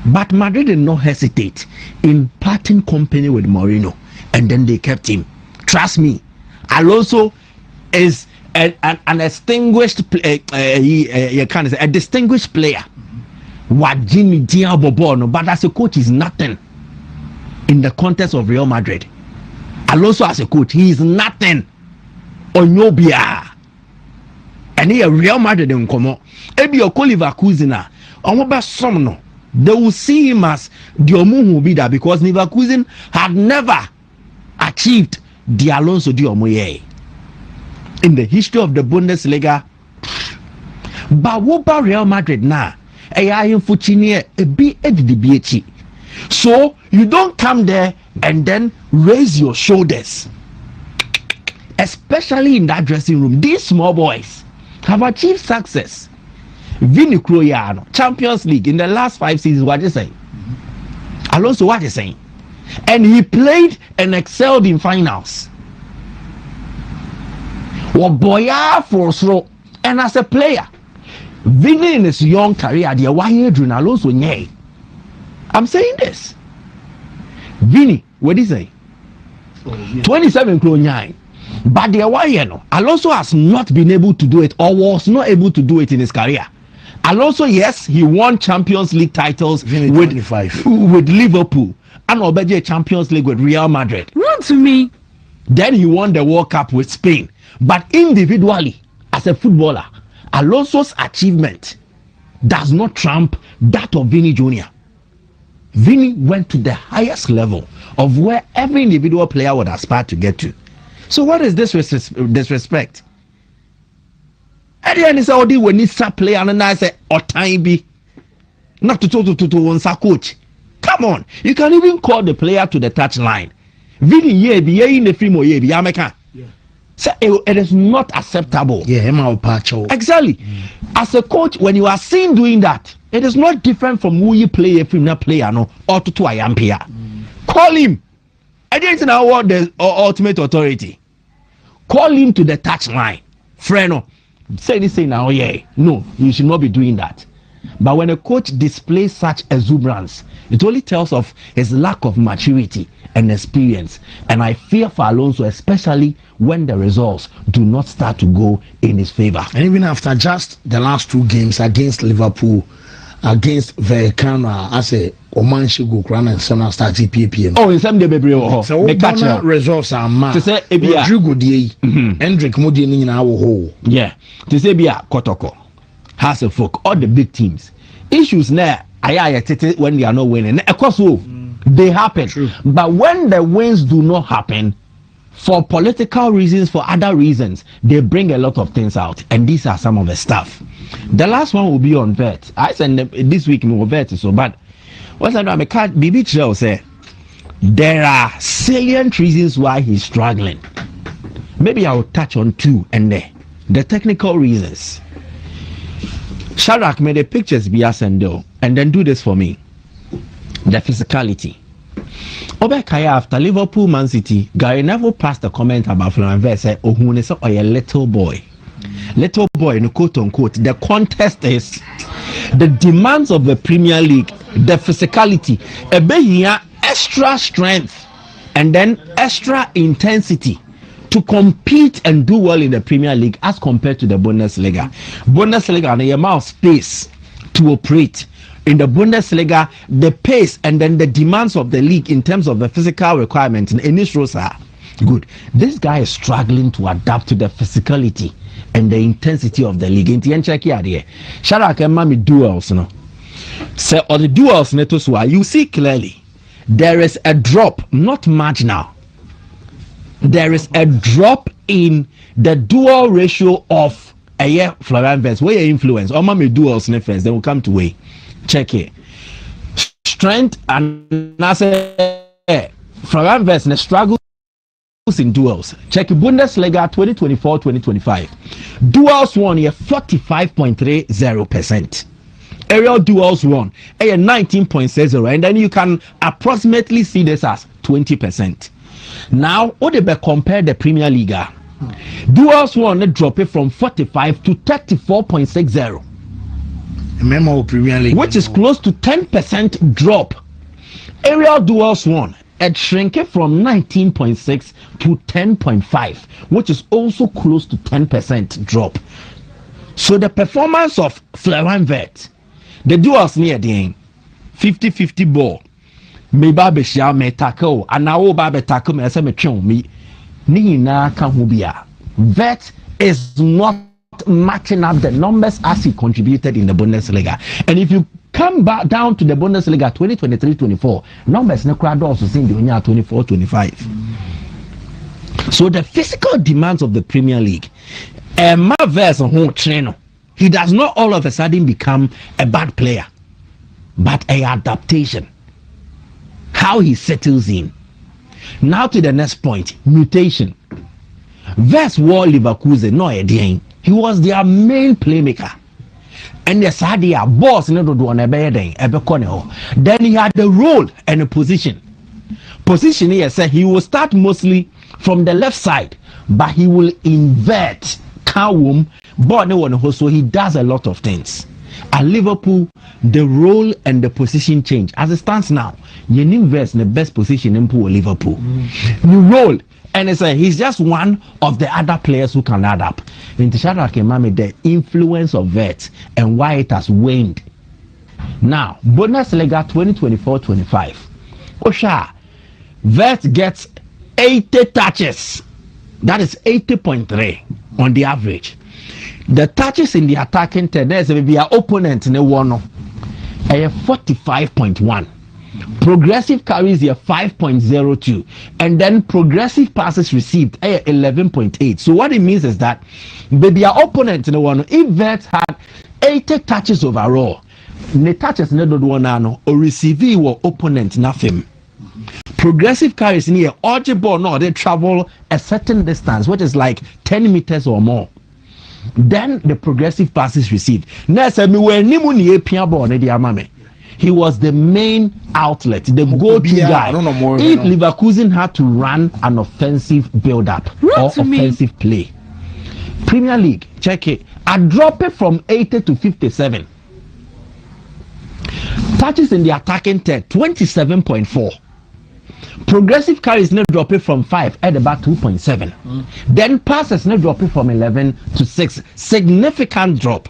But Madrid did not hesitate in parting company with Mourinho, and then they kept him. Trust me, Alonso is an distinguished a distinguished player. What Jimmy Diabobo, but as a coach is nothing in the context of Real Madrid. Alonso as a coach, he is nothing. Onyobia. And here Real Madrid in Como. Ebi Okoliva Kuzina. Omoba Somno. They will see him as the Omu will be there because Leverkusen had never achieved the Alonso di Omoye in the history of the Bundesliga. But what about Real Madrid now? So you don't come there and then raise your shoulders, especially in that dressing room. These small boys have achieved success. Vini Croyano, Champions League in the last 5 seasons. What is saying? Alonso, what is saying? And he played and excelled in finals. Well, boya for slow. And as a player, Vini in his young career, the why Alonso nye. I'm saying this. Vini, what is he? 27 Clonyai. But the why Alonso has not been able to do it or was not able to do it in his career. Alonso, yes, he won Champions League titles with Liverpool and Obeje Champions League with Real Madrid. Wontumi. Then he won the World Cup with Spain. But individually, as a footballer, Alonso's achievement does not trump that of Vini Jr. Vini went to the highest level of where every individual player would aspire to get to. So what is this disrespect? At the end, it's all when it's a player and I say, or time be not to one coach. Come on, you can even call the player to the touch line. Vini ye be in the film or ye be American. So it is not acceptable. Exactly. As a coach, when you are seen doing that, it is not different from who you play a film player no or to a young player. Call him. I didn't know what the ultimate authority. Call him to the touch line. Freno. Say this thing now, yeah. No, you should not be doing that. But when a coach displays such exuberance, it only tells of his lack of maturity and experience. And I fear for Alonso, especially when the results do not start to go in his favor. And even after just the last 2 games against Liverpool, against Vallecano, I say Oman Shigo Kran and Sona start PPM. Oh, in some day, baby, so the results are mad. To say Rodrigo Dier, Hendrik Modi in our hole. Yeah, to say Bia Kotoko has a folk, all the big teams. Issues there, when they are not winning. Of course, they happen. True. But when the wins do not happen, for political reasons, for other reasons, they bring a lot of things out. And these are some of the stuff. The last one will be on vet. I said this week more vet is so bad. What's I know? I can't BB Trail say there are salient reasons why he's struggling. Maybe I will touch on 2 and the technical reasons. Shadrach made the pictures be ascended and then do this for me. The physicality. Obekaya after Liverpool Man City, Gary Neville passed a comment about Florian Wirtz said, "Oh, who is a little boy." Little boy, in quote unquote. The contest is the demands of the Premier League, the physicality, a bit extra strength, and then extra intensity to compete and do well in the Premier League as compared to the Bundesliga. Bundesliga, the amount of space to operate. In the Bundesliga, the pace and then the demands of the league in terms of the physical requirements in this roles are good. This guy is struggling to adapt to the physicality and the intensity of the league. In the end, check here. Shout out to Mami duels, no. So, or the duels, you see clearly there is a drop, not much now. There is a drop in the dual ratio of a year Florian Wirtz. Where your influence? Or Mami duels, first, then we'll come to way. Check it. Strength and I say Florian Wirtz struggles in duels. Check Bundesliga 2024-2025. Duels won here 45.30%. Aerial duels won 19.60, and then you can approximately see this as 20%. Now, what they compare the Premier League? Duels won drop it from 45 to 34.60. Premier League, which is close to 10% drop. Aerial duels won it shrink it from 19.6 to 10.5, which is also close to 10% drop. So the performance of Florian Wirtz, the duels near the end, 50-50 ball, me babe shall me tackle, and now babe tackle me as me chon me. Ni na kan hubia. Wirtz is not matching up the numbers as he contributed in the Bundesliga. And if you come back down to the Bundesliga 2023-24, numbers no crowd also seen the 24-25. So the physical demands of the Premier League, he does not all of a sudden become a bad player, but a adaptation. How he settles in. Now to the next point, mutation. Wirtz war Leverkusen, no idea. He was their main playmaker. And yes, had their boss in the one then he had the role and a position. Position here said he will start mostly from the left side, but he will invert Kawum, but no one so he does a lot of things. At Liverpool, the role and the position change. As it stands now, Yenim Vest in the best position in Liverpool. New role. And he's just one of the other players who can add up. In Shadrack Emame, the influence of Vert and why it has waned. Now, Bundesliga 2024-25. Osha, Vert gets 80 touches. That is 80.3 on the average. The touches in the attacking third, there's maybe an opponent in the one, 45.1. Progressive carries here 5.02, and then progressive passes received 11.8. So what it means is that maybe our opponent in the one, if Vert had 80 touches overall, the touches not one or receive your opponent nothing. Progressive carries in here, urge ball no, they travel a certain distance, which is like 10 meters or more. Then the progressive passes received. Next, he was the main outlet, the go-to guy. If Leverkusen had to run an offensive build-up or offensive play, Premier League, check it. I drop it from 80 to 57. Touches in the attacking third, 27.4. Progressive carries not drop it from 5 at about 2.7. Then passes not drop it from 11 to 6. Significant drop.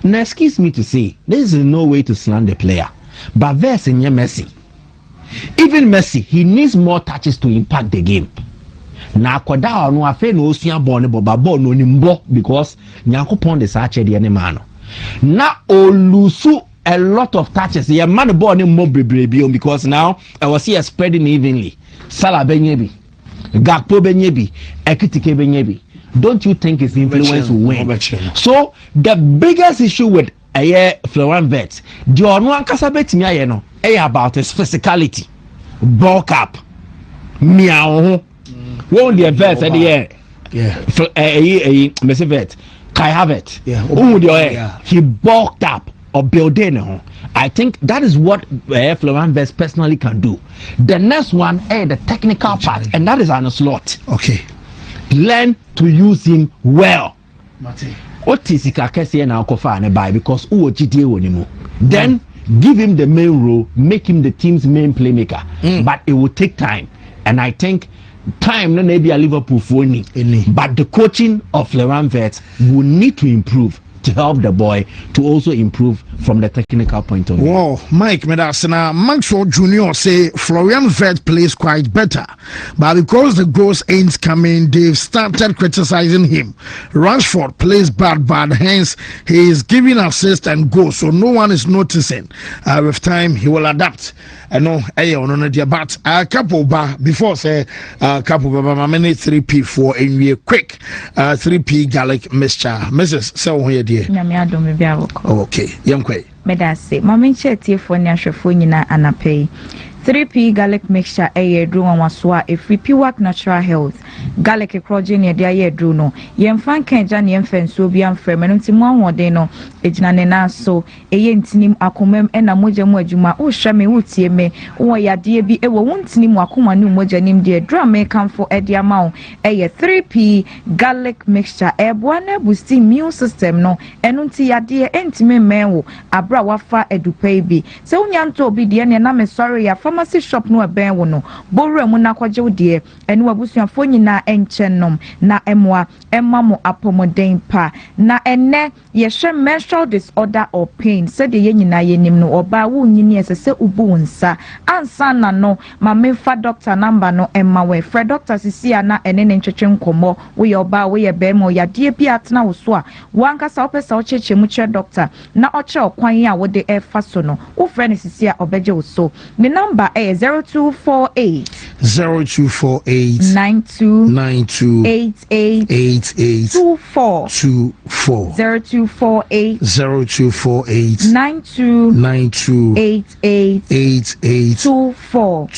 Now, excuse me to say, this is no way to slander the player. But there's in Messi. Even Messi, he needs more touches to impact the game. Now, Koda no afe no osia born but ball no nimbo because Nyankopon de sache de man. Now, Olusu a lot of touches. Yeah, man born in more because now I was here spreading evenly. Salah Benyebi, Gakpo Benyebi, Ekitike Benyebi. Don't you think his influence will win? So the biggest issue with Florian Wirtz, the one kasabet me no, about his physicality, bulk up, meow. Won't the verse at the end? Yeah, Mr. Wirtz, Kai Havertz. Yeah, he bulked up. Or building, I think that is what Florian Wirtz personally can do. The next one, the technical part, and that is an slot. Okay, learn to use him well. What is it now buy because then give him the main role, make him the team's main playmaker. But it will take time, and I think time maybe a Liverpool for but the coaching of Florian Wirtz will need to improve to help the boy to also improve from the technical point of view. Wow, Mike Medasina, Maxwell Jr. say Florian Wirtz plays quite better, but because the goals ain't coming, they've started criticizing him. Rashford plays bad, hence he is giving assist and goals, so no one is noticing. With time, he will adapt. I know, but a couple before say couple my minute 3p for in real quick 3p garlic mixture. Mrs. So here dear. Okay, Yamkwe. Medase, Mamma Chetty for Nashafo nyina anapay. 3p garlic mixture drew on waswa a free pure natural health. Garlic crogin near the drew no. Fan Kenjan Yemfen so be unfeminine Timon ejinanena so eyentinim akomam ena moja mwajuma o hwame wotie me wo yade bi ewo wontinim akoma ne moja nim de drum me kamfo ede ama wo 3p garlic mixture eboa na boost immune system no eno nti yade entime menwo abra wafa edupai bi se wonya nto obi de ne na me sorry ya pharmacy shop no eben wo no bowra mu na kwaje wo de ene wabusuafo nyina enchenom na emwa emamo apomoden pa na ene yehwe menstrual disorder or pain said the nyina yenim no oba wo nyini esese ubu nsa ansa na no ma mefa doctor number no emma we fre doctor sisi ana ene ne ntwetwe nkomo wo ye oba wo ye be mo yade bi atena wo so a wankasa opesa wo cheche mu che doctor na oche okwan a wo de efa so no wo fre ne sisi a obeje wo so the number is 0248 92 88 24 0248 92 88 24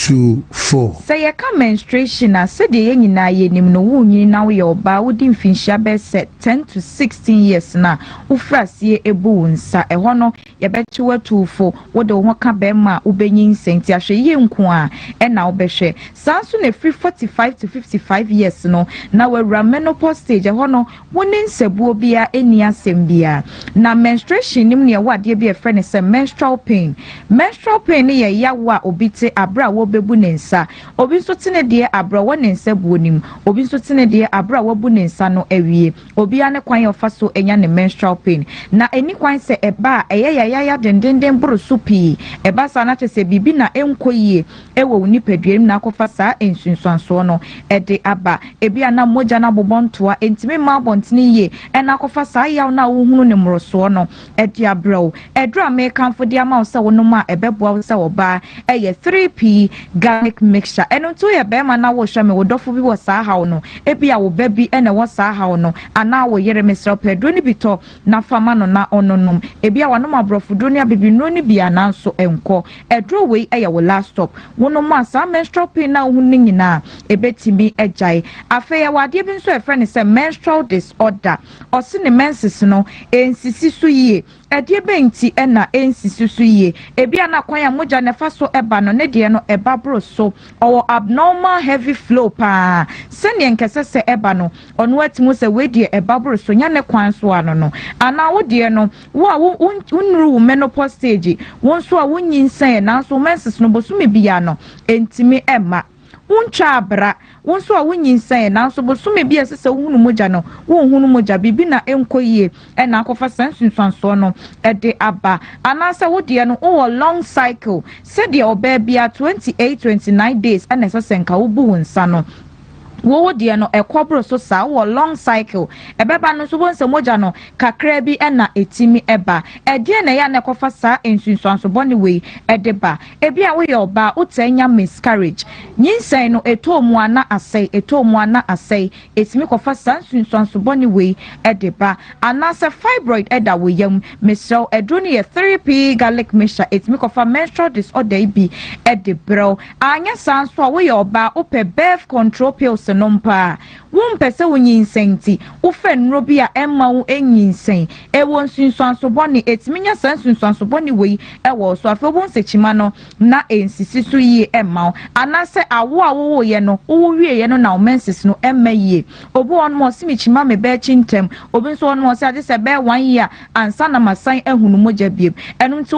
say ya come menstruation as said the nyina ye nim no wo nyini na wo ye oba wo di mfinhia be set 10 to 16 years na wo frasie ebu nsa eho no ye beche watufo wo de ho ka be ma wo benyin senti ahwe ye nko a e na wo behwe sanso na free 45 to 55 35 years no na wawura menopause stage ho no woni nsebuo bia eni asem bia na menstruation nim ne wade bia friend say menstrual pain ne ye yawa obi te abra wo bebu ne nsa obi so tene de abra wo ne nsa buo nim obi so tene de abra wo bu ne nsa no awie obi ane kwan ofa so enya ne menstrual pain na eni kwan se eba ya dendenden buru supi eba sa na chese bibi na enkoyie ewo nipaduam na akofa saa ensunsuanso no ede aba ebi ana moja na bobontoa entime ma bontene ye ena akofa saa yaw na wo hunu ne moroso no ede abrawo edra me kanfo de ama se wo no ma ebeboa se wo ba eye 3p garlic mixture eno to ye be ma na wo hwa me wo dofo bi wo saa haw no ebi a wo ba bi ena wo saa haw no ana wo yere mesra pedro ni bito na fama no na ononom ebi a wonom abrofo do ni abibi no ni bia na nso enko edro we eye wo last stop wono ma saa menstrual pain na wo ni nyina ebetimi ejai afa ya wade bi nso e friend say menstrual disorder osi ne menses no ensisi so yie edie benti na ensisi so yie ebi ana kwan ya moja ne fa so eba no ne de no eba bro so or abnormal heavy flow pa sene nkese se eba no ono atimu se we de eba bro so nya ne kwan so ano no ana wo de no wo unru menopause stage won so a wonyinsan na so menses no bosume bia no entimi ema uncha abra won so a wonyinsan na so bosume bia sese hunu moja no won hunu moja bibi na enkoyie na akofa sansunsanso no ede aba anasa wo de no o long cycle said the oba bia 28-29 days na sese nka wo bu wonsa no wo de no ekobro so sa wo long cycle ebeba no so bonse moja no kakra bi na etimi eba ede na ya na ekofa sa ensunsuanso boni we edeba ebi a wo ye oba utanya miscarriage nyinsan no etomu ana asai etimi kofa sa ensunsuanso boni we edeba anasa fibroid eda we yam mesel edroni ye 3p garlic mixture etimi kofa menstrual disorder bi edebro anya sanso a wo ye oba ope birth control pills nompa won pese wonyinsenti wo fenro bia emma wo enyinsen e won sunsuanso boni etiminya sunsuanso boni we e wo so afa won sechima no na ensisi so yi emma anase awo ye no wo wie ye no na menses no emma yi obo on mo simichima me be chintem obi so on mo se ade se be 1 year ansa na masan ehunu moja biem enu nti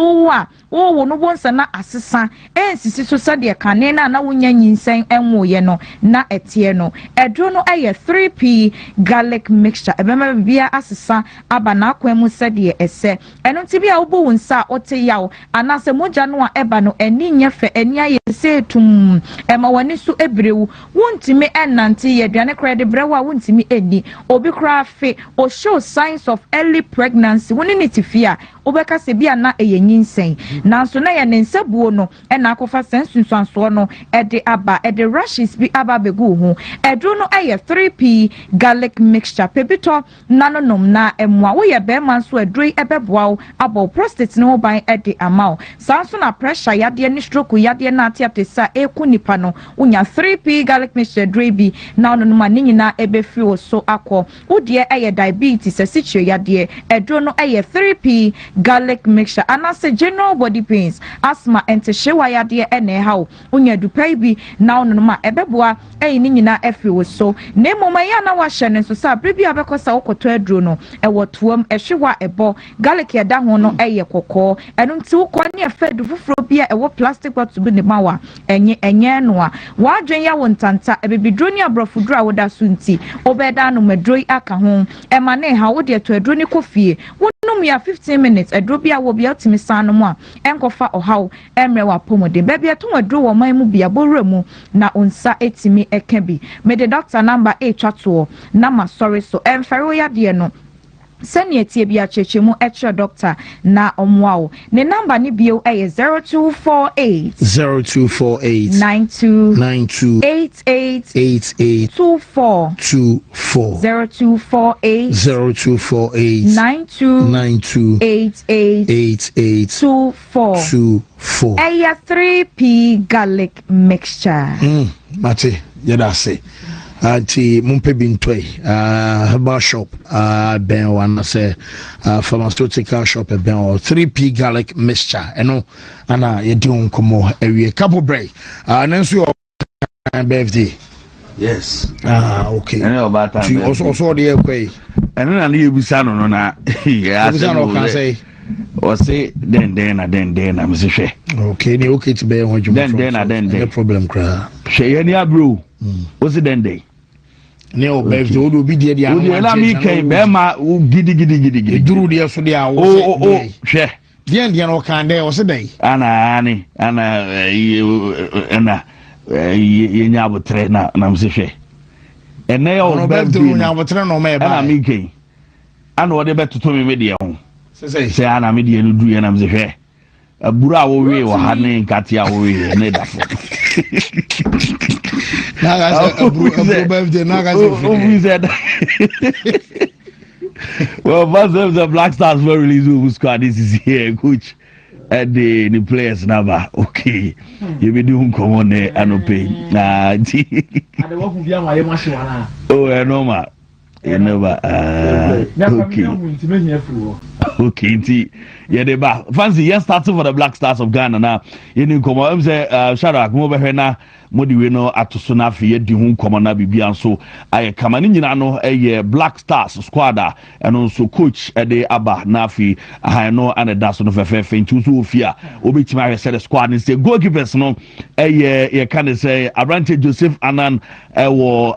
wo no bonsa na asesa ensisi so sade kane na wonya nyinsen enwo ye no na etie no edro no aye 3p garlic mixture ebema bia asesa aba na akwemu sade ese enu nti bia wo wonsa ote yawo anase moja no a eba no eni nyefe eni aye setum ema wani so ebrewu wontimi enante ye duane krede brewu a wontimi eni obi kra fe o show signs of early pregnancy woni nitifia obeka se bia na eyenyinsen nanso na ye nensabuo no na akofa sensunsuanso no ede aba ede rashes bi aba begu ho edro no aye 3p garlic mixture pebito nanonom na emwa wo ye be man so edroi ebeboa abo prostate no ban ede amao sanso na pressure yade ni stroke yade na atiatesa ekunipa no unya 3p garlic mixture edroi bi na ono no ma nyina ebefi wo so akọ udie aye diabetes asichio yade edro no aye 3p garlic mixture anase general body pains asthma enteshewa yade ene hawo unya dupai bi na ono no ma ebeboa ayi ni nyina efi wo so nemoma ya na wa hye ne so sa brebi abekosa wokoto aduro no ewo toam ehwewa ebo garlic ya da ho no eye kokko enu nti wokọ ne efa du fufuro bia ewo plastic bottle bi ne mawa enye no a wadwen ya wontanta ebibidro ni abrofudro a woda so nti obeda no medroi aka ho ema ne ha wo de to aduro ni kofie wonum ya 15 minutes aduro bia wo bia otimi san no mu a enkofa ohaw emre wa pomode bebia to aduro wo man mu bia borura mu na onsa etimi eka bi me the doctor number 8 twato na ma sorry so emfere ya de no sani etie bia chechemu extra doctor na omwao ne number ni bio eye 0248 92 88 24 0248 92 88 24 eye 3p garlic mixture mate yada say anti mumpe bintoi herbal shop ben one say pharmaceutical shop ben 3p garlic mixture eno ana yedi onkomo ewie couple break nanso birthday Yes. Okay. And about that. Also the airway. And then you be son on that. Yeah, I say. Or say then I'm say. Okay, ni okay to be on you. Then no problem cry. She any bro. What's it then? No, babe, you will be there. You allow me came Bema giddy. Drew the so there. Oh, share. The end, can there was a day. Anna, you never train now, and I'm say. And they all back to now, turn on me. I'm king. I know what they better to me media. Say, Anna media do, and I'm the fair. A Bura away or Hanning Katia away, and well, first of the Black Stars were released who squad. This is here, coach. At the players number, okay. You be doing come on there and pay. Oh, I know, ma. You never. Okay, yeah, they back. Fancy, yes, starting for the Black Stars of Ghana now. You know, come on, say, Shadrach, move over now. Modi we no atosona fe di hu komo na bibia nso aye kamani nyina no Black Stars squad and also coach de aba na fi ha no aneda so no fefe ntu so ofia obetima hwese the squad ni say goalkeepers no ye can say Abrante Joseph Anan wo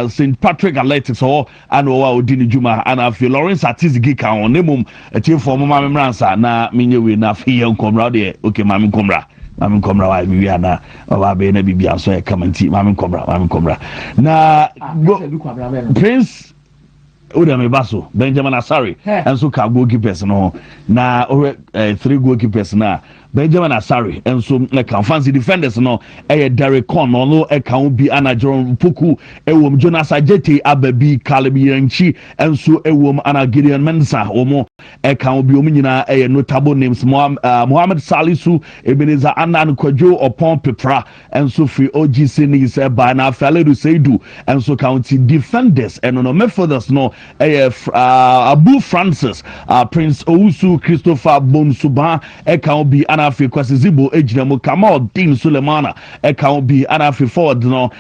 St Patrick Athletics or and wa odini juma and afi Lawrence Atizigi kan on nemum team for mama memransa na menye we na fi ye nkomra de okay mama nkomra Mami komra wa mi wiana wa be na bibia so e kamanti mami komra na Prince Oda me baso Benjamin Asari and so ka goalkeepers no na 3 goalkeepers na Benjamin Asari and so can fancy defenders no Derek Con no can be Anajon Puku ewom Jonas Ajete Ababi Kalabi Yanchi and so ewom Ana Gideon Mensa omo can be omnyina notable names Mohammed Salisu Ebenezer Anan Kwajo upon Pepra and so free OGC ni se by na Faledu Seidu and so county defenders and no Methodist no Abu Francis Prince Ousu Christopher Bonsuba can be Anafi Kwasizibo Ejinamo Kamal Dean Sulemana can be Anafi Ford no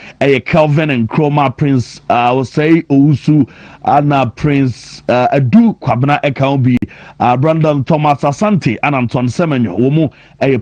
Kelvin and Chroma Prince I will say Ousu Anna Prince Adu Kwabna can be Brandon Thomas Asante and Anton Semenyo womo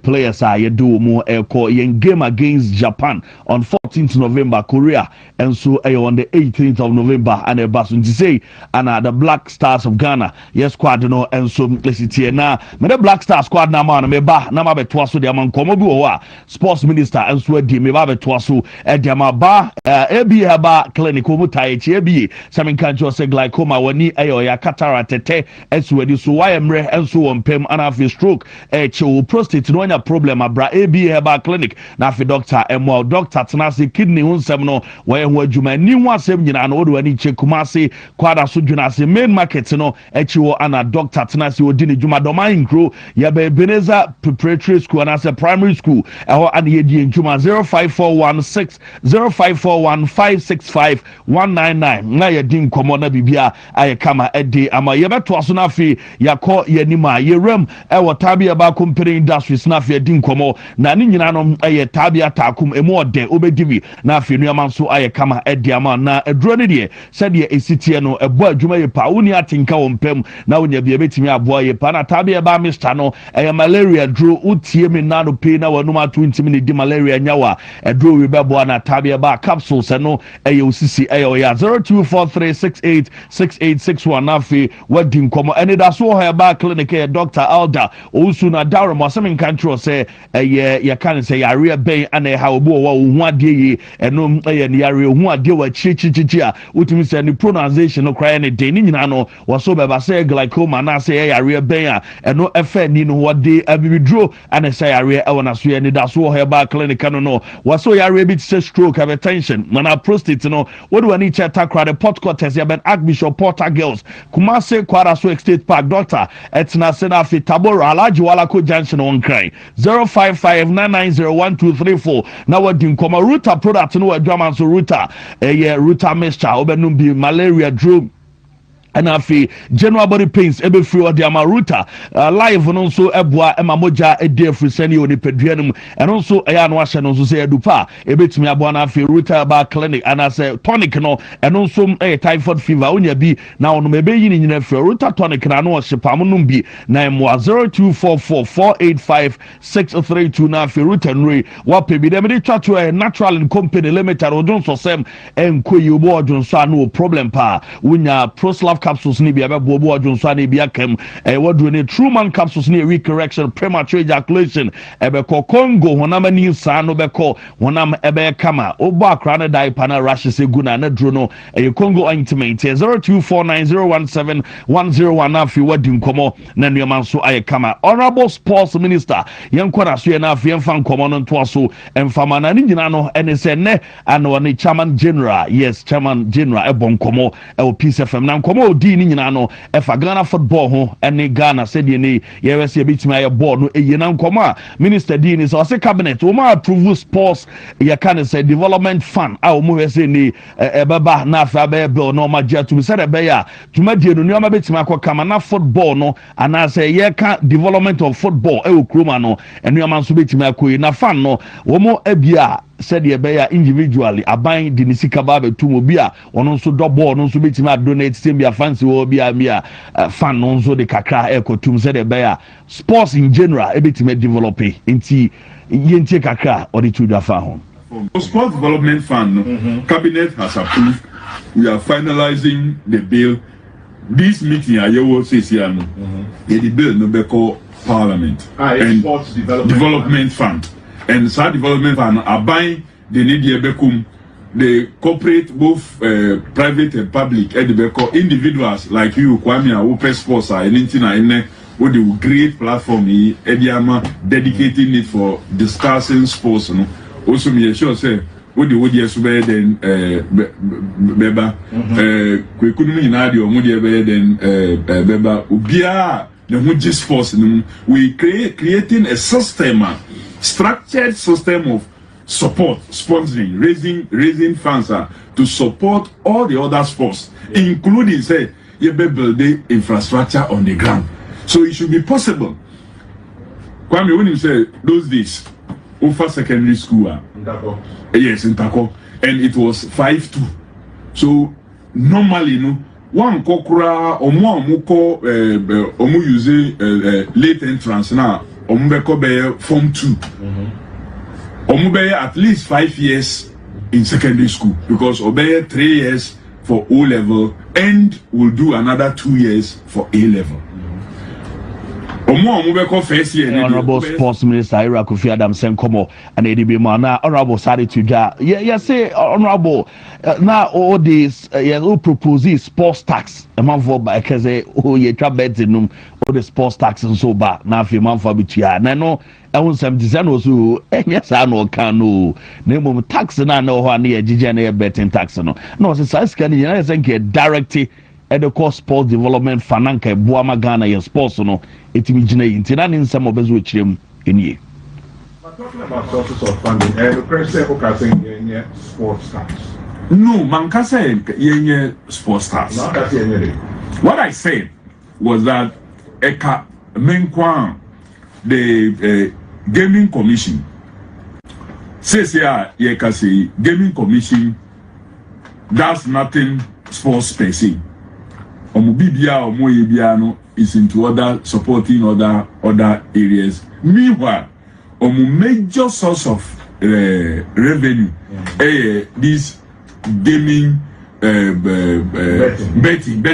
players you do more game against Japan on 14th November Korea and so on the 18th of November and a basun to say and the Black Stars of Ghana yes squad no and so let's see na me the Black Stars squad na man me ba na ma beto so de man komo bi wo sports minister and so di me ba beto so de ma ba ebi ba clinic wo mutai chi ebi samin kan jo say glaucoma wani ya cataract tete eso di so why emre and so on pem and have stroke chi prostate no nya problem abra ebi ba clinic na fi doctor emo doctor tenase kidney hunsem no why ho adwuma ni ho asem nyina no do ani che kumase kwada so dwuna se main market no chi wo ana doctor tenase odi ni dwuma doma incro ya be Ebenezer preparatory school and as a primary school and ye di dwuma 054160541565 na ye din komo na bibia aye kama edi ama ye beto aso na fi yakọ ye nima ye rem tabia ba company industries na fi din komo na ni nyina no aye tabia takum emu ode obedivi na fi nuama so aye kama edi ama na eduro ne de se de esitie no ebo adwuma ye pa woni atinka wo mpem na wonya bia betimi abo ye pa na tabia ba Mr no malaria dro utie me na no pe na wanum ato ntimi ne di malaria nyawa edro we bebo na tabia ba capsules no osisi ya 0243686861 na fi wadin komo ene da so ha ba clinic Dr. Alda osu na darum asemin control say ye kan say yare ben ana ha obo wo hu ade ye eno ne yare hu ade wa chichichi a utimi say ni pronunciation no cry ne de ni nyina no wo so beba say glaucoma na say yare ben a eno efe ni no wode abibidro ana say yare e wona so ye ne da so ha ba clinic no wo so yare bi say stroke hypertension na prostate no what do I need to attack the pot quarters ya ben Archbishop Porter Girls Kumase Kwara so State Park doctor etina sena fi Tabora Alaji Wala Ko Junction on cry 0559901234 na wadin koma Ruta product no adwaman so Ruta Ruta mixture obenum bi malaria drug and afi general body pains ebe free odi amaruta live no nso eboa ema moja ede free sani oni pedua no and also eya no ahye no nso say edupa ebetumi aboa na afi ruta ba clinic and say tonic no and also typhoid fever onya bi na ono mebe yi ni nyina free ruta tonic na no ohyepa mo num bi na mo 0244485632 na afi ruta nri wa pe bi dem dey twa to natural and company limited odun so sem enkoyi obo odun so no problem pa unya proslav capsules ni bia bebo obo odun so na bia kem wadu ni truman capsules ni weak correction premature ejaculation ebeko congo honam ni sa no beko honam ebe kama obo akra na diaper na rashes eguna na dro no congo ointment 0249017101 afi wadi nkomo na nneoma so aye kama honorable sports minister yenkora so ye na afi emfa nkomo no nto so emfama na ni nyina no ene se ne ano ne chairman general yes chairman general ebon nkomo e peace fm na nkomo odi ni nyina no efa Ghana football ho ene Ghana said ye ne ye we se bitima ye ball no eye na nkomo a minister di ni so se cabinet o ma approve sports ye kan say development fund a o mo we se ni ebeba na afa be bill no ma gya to se be ya tuma die no ni o ma bitima akokama na football no ana say ye ka development of football e o kroma no enu ama so bitima akoyi na fan no wo mo abia said ye be ya individually aban di ni sika ba betum obi a ono nso double ono nso bitima donate same bia fancy wo bia fan no nso de kakra ekotum said ye be ya sports in general e bitima develop enti yentie kakra or the two dafa ho. Sports development fund cabinet has approved. We are finalizing the bill. This meeting ayewo sesi ano the bill no be call parliament and sports development fund and that development fund aban the need bekum the corporate both private and public and the call individuals like you Kwame open sports anything na what the great platform ediama dedicating it for discussing sports no also me sure say what the yes better than beba kwekunu nyina de omo de better than beba obia the who sports we creating a system structured system of support sponsoring raising funds to support all the other sports including say you build the infrastructure on the ground. So it should be possible. Kwame, when you say those days, over secondary school, yes, in Tako, and it was 5-2. So normally, no one kokura omo amuko omu use late entrance now omu beko be form 2. Omu be at least 5 years in secondary school because obey 3 years for O level and will do another 2 years for A level. Honorable Sports Minister Ira Kofi Adams Senkomo and Eddie Mana Honorable Sadi Tuja. Yeah, say Honorable now all these who propose sports tax a month for by Kaze oh ye trap beds in all the sports tax and so back now if you month for bitia. Nano I want some design also yes I know can no name of tax and I know how near Gijana betting tax no it's a scan you think directly at the cost sports development finanka Buama Ghana and sports no etimi gina yinti na ne nsam obezo chirem enie. But talking about sources of funding and the president okasing yenye sports tax. No, man can say yenye sports tax. What I said was that eka menkwa the gaming commission says here ye can say gaming commission does nothing sports per se. Omubibia omoyebia no is into other supporting other areas. Meanwhile, major source of revenue, this gaming, betting,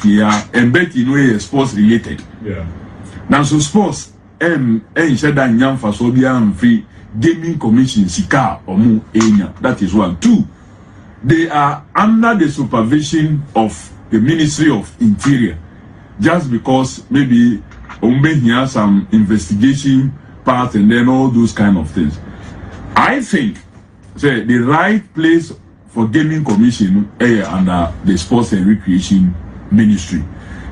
yeah, and betting way sports related. Yeah. Now so sports, said that young for Sobian free gaming commission sika omu enya. That is 1. 2. They are under the supervision of the Ministry of Interior. Just because maybe here some investigation part and then all those kind of things. I think say the right place for gaming commission under the Sports and Recreation Ministry.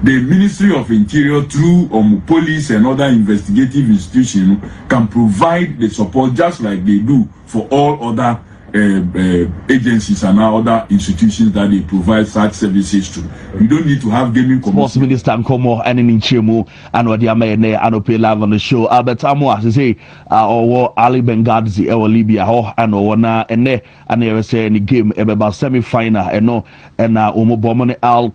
The Ministry of Interior through police and other investigative institutions can provide the support just like they do for all other agencies and other institutions that they provide such services to. You don't need to have gaming Sports Minister Nkomo and in Chemu and what the Amene and pay live on the show. Albert Amo as say or Ali Benghazi or Libya and na and they say any game about semi-final and no and Omobomone Al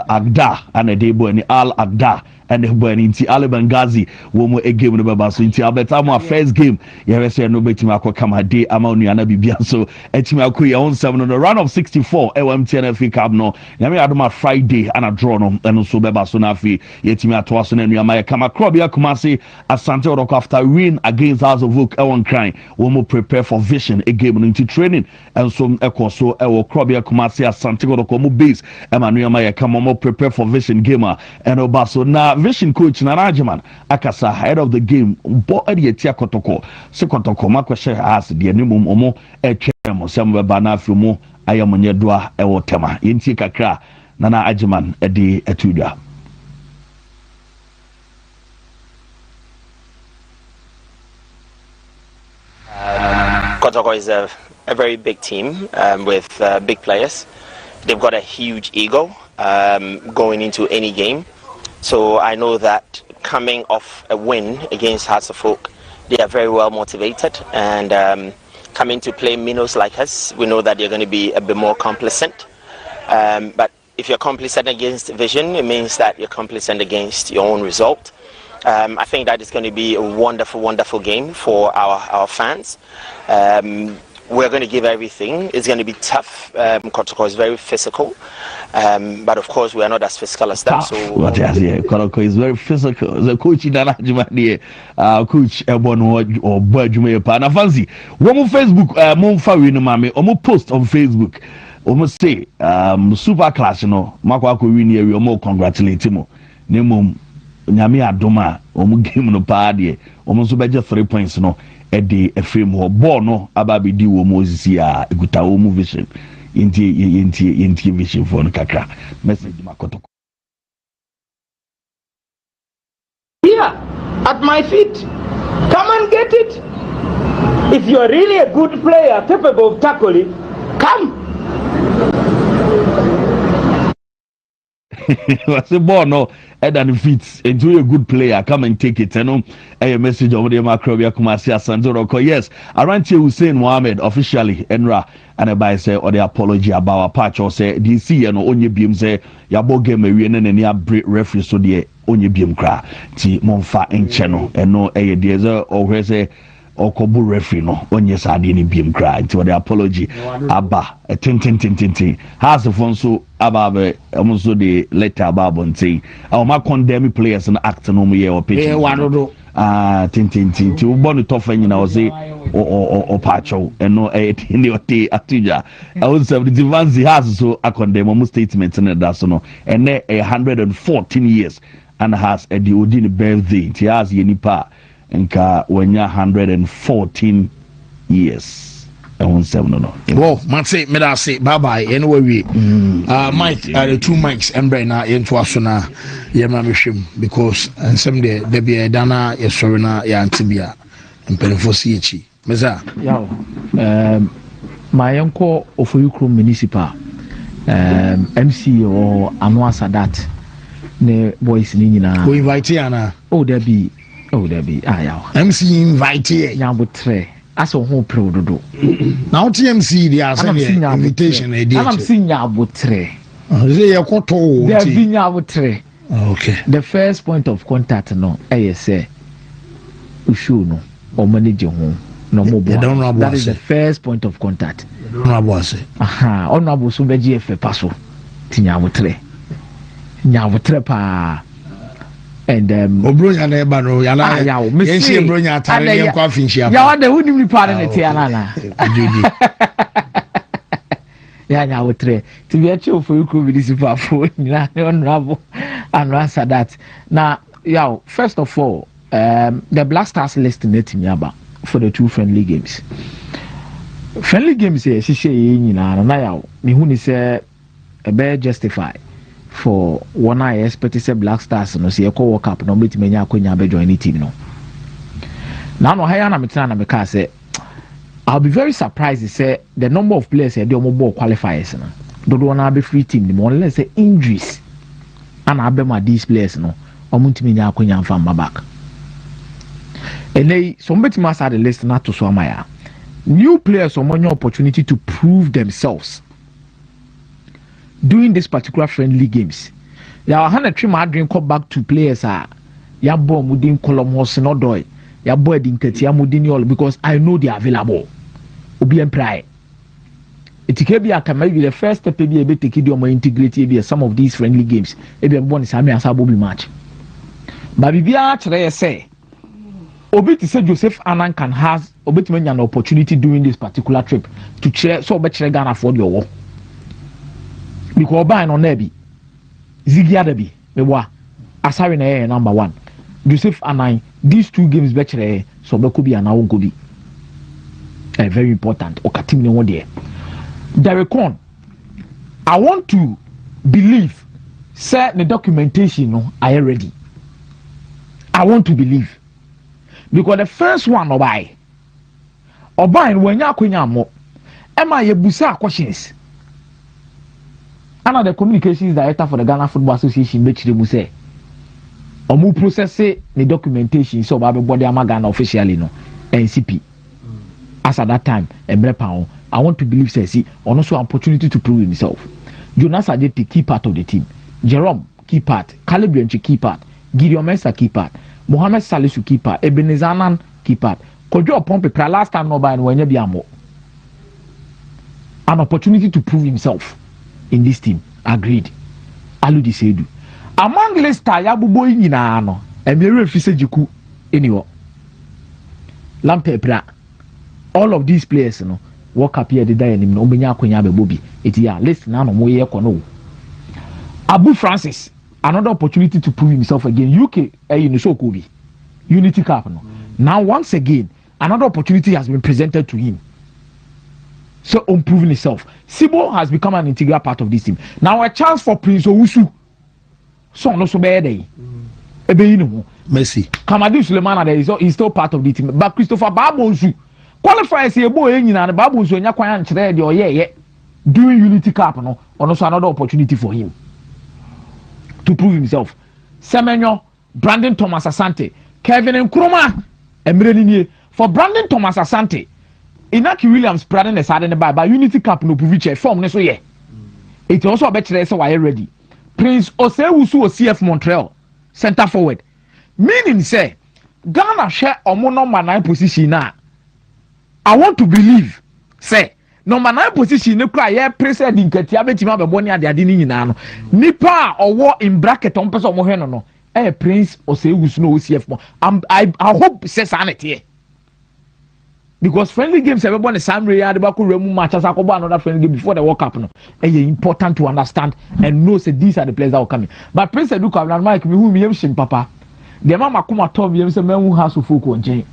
Agda and a debo and Al Agda and the Bueniti Ali Benghazi womo a game in the Babasu into Albert Amo first game. You say no betimako come a day amount and Bibia so Etimaku own 7 on the run of 64 MTNF Cup no Yami Adoma Friday and a draw no and also Beba Sonafi Yetimi Atwason and Yamaya Kamakrobia Kumasi Asante Orok after win against House of Oak Ewan Crying womo prepare for vision a game into training and some echo so Ewo Krobia Kumasi Asante Orok base Emmanuel Maya Kamomo prepare for vision gamer and Obaso na vision coach Narajaman Akasa head of the game Bo Edia Kotoko Sekotoko Makwashe as the animum omo Echemo Samuel Banafumo Ayamonye Dua Ewo Tema Yinti Kakra Nana Ajiman Edi Etuda. Kotoko is a very big team with big players. They've got a huge ego going into any game. So I know that coming off a win against Hearts of Oak, they are very well motivated and coming to play minnows like us, we know that they're going to be a bit more complacent. But if you're complacent against Vision, it means that you're complacent against your own result. I think that is going to be a wonderful, wonderful game for our fans. We're going to give everything. It's going to be tough. Kotoko is very physical. But of course, we are not as physical as them. So Kotoko is very physical. The coach in Anajima, coach Ebon or Berjume Pana Fancy. One Facebook, Monfa Winomame, almost post on Facebook. Almost say, super class, you know, Makwa Wini, we more congratulate him. Nemo Nyami Adoma, game no party, almost better 3 points, no. Edi efrem ho ball no ababi di wo Moses ya ekuta wo vision inti vision for no kakra message makoto here at my feet. Come and get it. If you are really a good player capable of tackling, come. What's the ball no head and feet into a good player come and take it a message over the Macrobia Kumasi Asante. Yes, Aranche Hussein Mohammed officially Enra and a by say or the apology about a patch or say DC and only beam say yabo game a win and ya break referee so the only beam cra ti monfa in channel and no a dear or where say or kobu referee no onye sade ni biem cry to the apology aba a tin has the phone so aba almost the letter about bonte our ma condemn players and act no me or pitch tin to born tough and you say or pacho and no in the ate atuja I was 70 vanzi has so a condemn almost statement and that's no and 114 years and has a diodine birthday ti has yenipa nka wanya 114 years on 7 no well man say me da say bye bye anyway we Mike the two mics embre na into asona ye ma mehwem because and some day there be a dana ye sorry na ya antibia mpelefo si echi meza yaw my uncle Ofoyukro municipal MC or Anwa Sadat ne boys ni nyina we invite yana there be MC invite here. Nyabutre. Aso ho pro dodo. Now TMC they are sending invitation idea. I'm seeing Nyabutre. Say yakoto. There be Nyabutre. Okay. The first point of contact no say ushu no or manage ho no mo bo. That is the first point of contact. Honorable say. Aha, honorable so be GF paso. Ti Nyabutre. Nyabutre pa. And Obronya na eba no ya na ya yensi Obronya atare ye kwa finchia ya wada hunim ni pa na te ana ya wotre to be a chief for you could be this for na honorable and answer that now first of all the Black Stars list net me aba for the two friendly games here she nyina na ya me hu ni say e be justify for one I expect say Black Stars no see World Cup no meet menya akonya be join the team no now no haya na metena na meka say I'll be very surprised to say the number of players here, the more qualifiers. Don't want to be free team. The more let's say injuries, and I be my these players no. Wontumi nya akonya from my back. And they somebody must have the list not to swamaya. New players are more opportunity to prove themselves during this particular friendly games. Ya hana trim adrin come back to players ya bo mudin kolom hosino doy ya bo edinkati ya mudin all because I know they are available. Obi empire. It can be maybe the first step be able to take your integrity be some of these friendly games. Ebi bon sami asabo bi match. But bibia chere say obi to say Joseph Anan can has obi to an opportunity during this particular trip to share so obi chere Ghana for your war. Because oba no na bi Ziggy Adabi mewa asari na number 1. Joseph Anan these 2 games be chere so be could be an awon go bi. Very important. Okatim ne one there. Derek on, I want to believe, say the documentation no, I ready. I want to believe. Because the first one obai when you are mo, am I a busa questions? And the communications director for the Ghana Football Association make the say, omu process the documentation so baby body Ghana officially no NCP. As at that time, I want to believe say on also opportunity to prove himself. Jonas Adjeti key part of the team. Jerome key part. Caleb Bianchi key part. Gideon Mensah key part. Mohamed Salisu key part. Ebenezer Anan key part. Kojo Pompe pra last time no by when you an opportunity to prove himself in this team. Agreed. Aludi Sedu. Among Leicester yabubo nyina no. Emere fise jiku anyway. Lampe pra. All of these players no work up here the day and no benya akonya be bobi eti ya list na no mo ye kono Abu Francis another opportunity to prove himself again UK you so Kobe Unity Cup no now once again another opportunity has been presented to him so improving himself. Sibo has become an integral part of this team now. A chance for Prince Owusu so no so be there ebe you know Messi Kamadi Sulemana there is still part of the team but Christopher Babonsu qualifiers here boy nyina na Babu so nya kwan nkyere de oyeye during Unity Cup no also another opportunity for him to prove himself. Semenyo, Brandon Thomas Asante, Kevin Nkrumah emreni for Brandon Thomas Asante Inaki Williams Brandon the side by Unity Cup no prove che form ne so ye it also be kire say why ready. Prince Osewusu CF Montreal center forward meaning say Ghana share omo number 9 position na I want to believe say number 9 position ne kra ye president nkatia betima be boni ade ade ni nyina no nipa owo in bracket on person mo hwe no no Prince Osewusu no CF mo I hope say sanity because friendly games everybody same way ade ba ko remu match as akobo another friendly game before the World Cup no important to understand and know say these are the players that will come in but Prince Eduka na Mike me hu me yem shin papa the mama kuma tom yem say me hu house of folk on nchen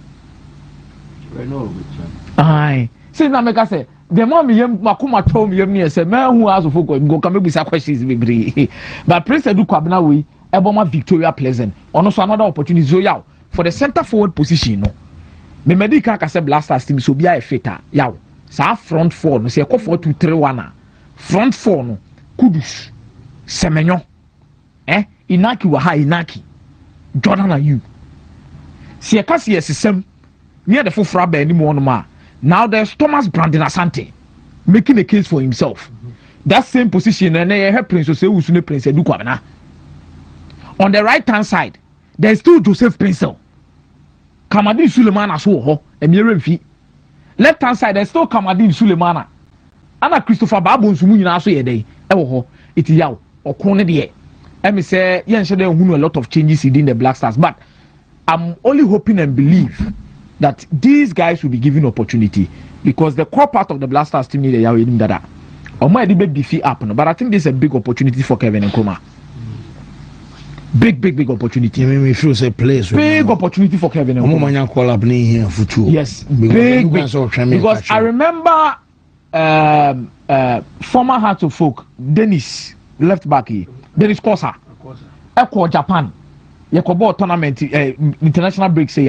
aye say na make say the mama yem makuma tom yem ne say me hu house of folk go come be questions be but Prince Eduka na we Eboma Victoria Pleasant also another opportunity so yaw for the center forward position no me medical ka say Blasters team so bia e fita yaw sa front four no say 4-2-3-1 front four no Kudus Semenyo Inaki wa ha Inaki Jordan and you see a kasi system near the fufra be any more no now there's Thomas Brandon Asante making a case for himself that same position and help Prince Osewusu ne Prince Edu Kwabena. On the right hand side there's still Joseph Pinsel Kamadi Sulemana so ho emieremfi left hand side there's still Kamadi Sulemana ana Christopher Babonsu mu nyina so ye dey ewo ho iti yaw okon ne de me say yen shede hunu a lot of changes within the Black Stars but I'm only hoping and believe that these guys will be given opportunity because the core part of the Black Stars team need yaw edim dada omo edi be beefy up no but I think this is a big opportunity for Kevin Nkrumah. Big opportunity. Me feel say place. Big opportunity for Kevin Nkrumah. Yes, big. Because I remember former Hearts of Folk Dennis left back here. Dennis Kosa. Eko Japan. Yakobo tournament international break say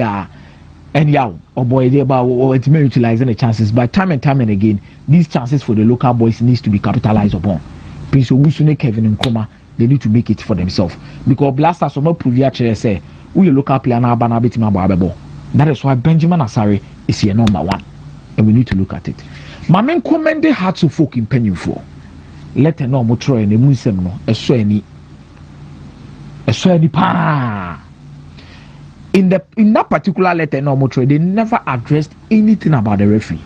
And yeah, oh boy, they about ultimately utilizing the chances. But time and time and again, these chances for the local boys needs to be capitalized upon. Prince Owusune, Kevin and Nkrumah, they need to make it for themselves. Because Blasters will not prove actually say, we local player now, that is why Benjamin Asare is your number one. And we need to look at it. My men commend the hearts of folk in penny for. Let a normal try and a munsem no, a sweany pa. In that particular letter, normal trade, they never addressed anything about the referee.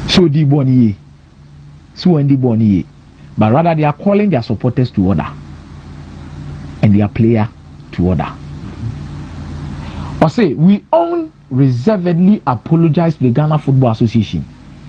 So the Bonnie, but rather they are calling their supporters to order and their player to order. Or say we unreservedly apologize to the Ghana Football Association,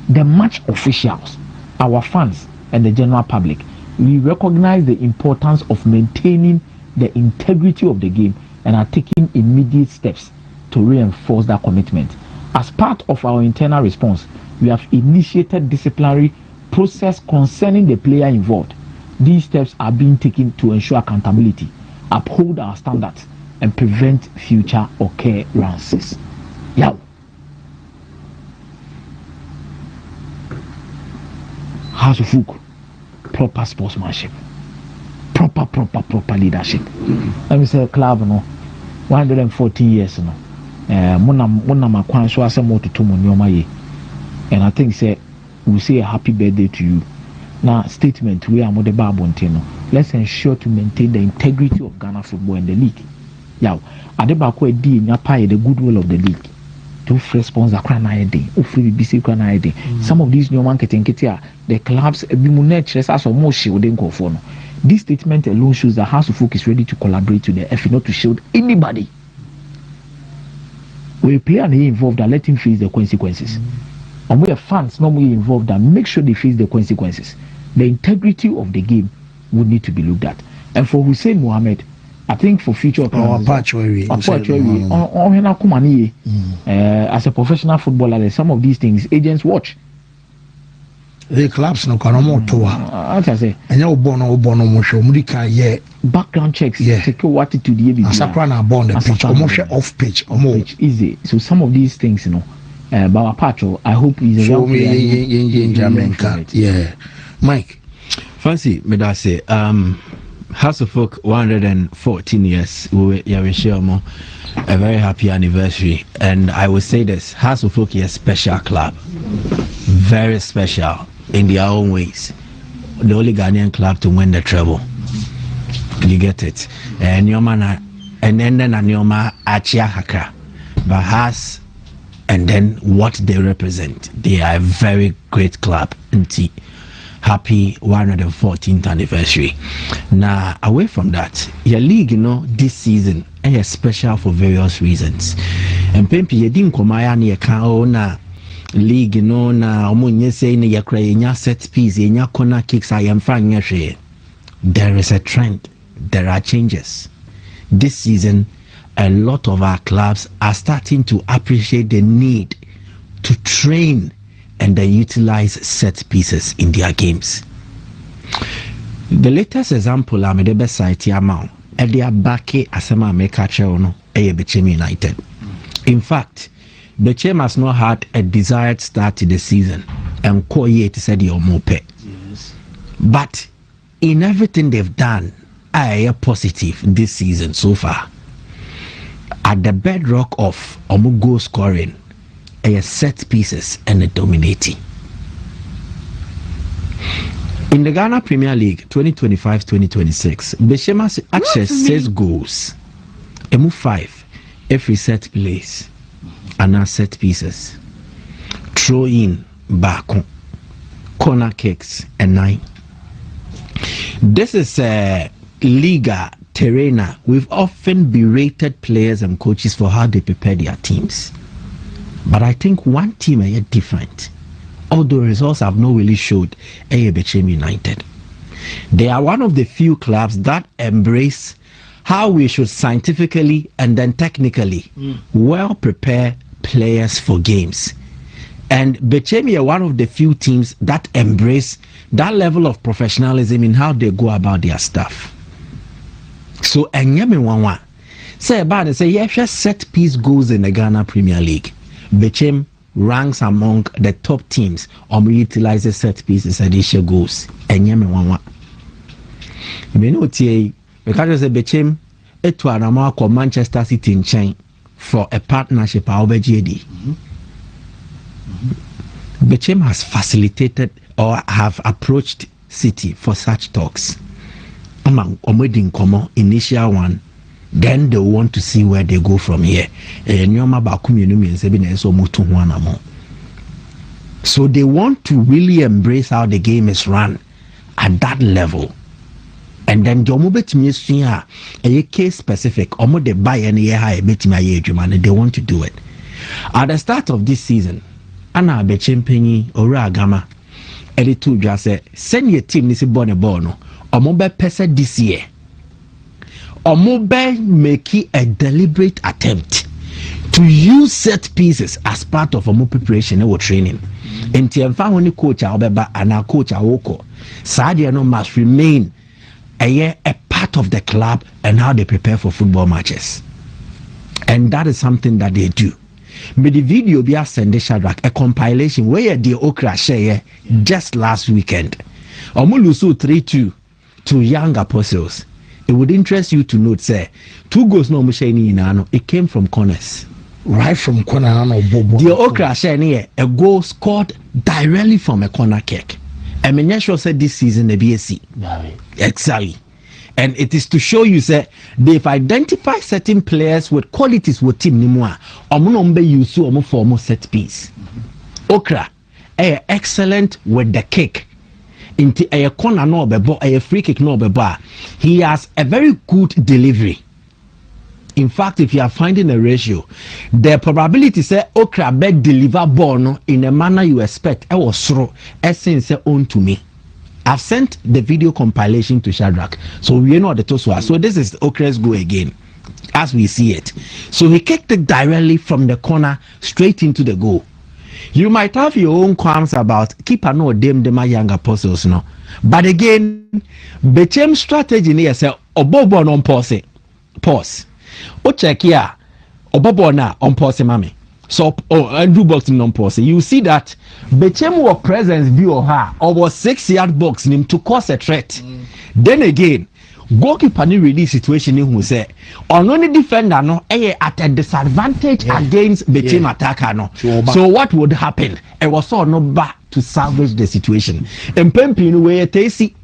the match officials, our fans, and the general public. We recognize the importance of maintaining the integrity of the game and are taking immediate steps to reinforce that commitment. As part of our internal response, we have initiated disciplinary process concerning the player involved. These steps are being taken to ensure accountability, uphold our standards, and prevent future occurrences. Yeah. House of Folk. Proper sportsmanship, proper leadership. Let me say club no 114 years no mona makwan so asem ototo mo nyoma ye, and I think say we say a happy birthday to you. Now statement we are the babonte. Let's ensure to maintain the integrity of Ghana football and the league. Yaw adebako edi nyapa the goodwill of the league. To response akra na yede ofri bisi kwa na yede. Some of these new market the clubs this statement alone shows that House of Folk is ready to collaborate with the FA, not to shield anybody. When a player is involved, let him face the consequences. And where fans normally involved, make sure they face the consequences. The integrity of the game would need to be looked at. And for Hussein Mohammed, I think for future as a professional footballer, some of these things agents watch. The clubs no can more to I say and you bono mo show mudika ye background checks take what to the Sakrana born the pitch or off pitch or more easy. So some of these things, you know, Baba Pacho, I hope he's a yeah. Mike Fancy me that say House of Folk 114 years we share more a very happy anniversary, and I will say this, House of Folk is a special club, very special in their own ways. The only Ghanaian club to win the treble. You get it? And Nyoma and then Nyoma Achia Hakra, but has and then what they represent. They are a very great club. Happy 114th anniversary. Now, away from that, your league, you know, this season is special for various reasons. And Pempi, you didn't come na league, you know, na omunye say na yakra set piece, nya corner kicks, I am fine. There is a trend. There are changes. This season, a lot of our clubs are starting to appreciate the need to train and they utilize set pieces in their games. The latest example I'm the best site amount and they are back asema make no Bechemi United. In fact, Bechemi has not had a desired start to the season and Koye said you're more pay. But in everything they've done, I am positive this season so far. At the bedrock of goal scoring, set pieces and a dominating. In the Ghana Premier League 2025-2026, Bechema's access 6 goals, move 5 every set plays, and now set pieces, throw in, back, corner kicks, and 9. This is a Liga Terrena. We've often berated players and coaches for how they prepare their teams. But I think one team is different. Although results have not really showed Bechemi United. They are one of the few clubs that embrace how we should scientifically and then technically well prepare players for games. And Bechemi are one of the few teams that embrace that level of professionalism in how they go about their stuff. So enyeme wanwa. Say about it, say yeah, set piece goals in the Ghana Premier League. Bechem ranks among the top teams utilizes set pieces and issue goals. Enyeme wanwa. Me no tie because say Bechem etu anama ko Manchester City in chain for a partnership GD. Bechem has facilitated or have approached City for such talks. Among Omedin Komo, initial one, then they want to see where they go from here. So they want to really embrace how the game is run at that level. And then they want to do it. At the start of this season, Anna Bechimpenyi or Agama, Editu just said, send your team this born a bono, or mobile person this year. Or mobile make a deliberate attempt to use set pieces as part of a more preparation or training. And the coach Albeba and our coach Awoko, Sadia must remain a part of the club and how they prepare for football matches. And that is something that they do. But the video be send Shadrach a compilation where the Okra share just last weekend. Omulusu 3-2 to Young Apostles. It would interest you to note, say, 2 goals no musheni inano. It came from corners. Right from corner no bobo. The Okra share a goal scored directly from a corner kick. I mean, sure said this season the BSC. Exactly. And it is to show you say they've identified certain players with qualities with team nimwa. Omunombe yusu omu formo set piece. Okra, excellent with the kick. Into a corner no bebo, a free kick no bebo. He has a very good delivery. In fact, if you are finding a ratio, the probability say Okra beg deliver ball no, in a manner you expect, I was through essence own to me. I've sent the video compilation to Shadrach, so we know the Toswa. So this is Okra's go again, as we see it. So he kicked it directly from the corner straight into the goal. You might have your own qualms about keeper no them Young Apostles no, but again, Bechem strategy here say obobo on pause. O check here, obobo na on pause mami. So Andrew Boxing non pause. You see that Bechem was presence view of her or was 6-yard box him to cause a threat. Then again, goalkeeper ni release situation in who say on only defender no at a disadvantage against Bechem attacker no. So what would happen? It was so no back to salvage the situation. And Pempi way Tesi.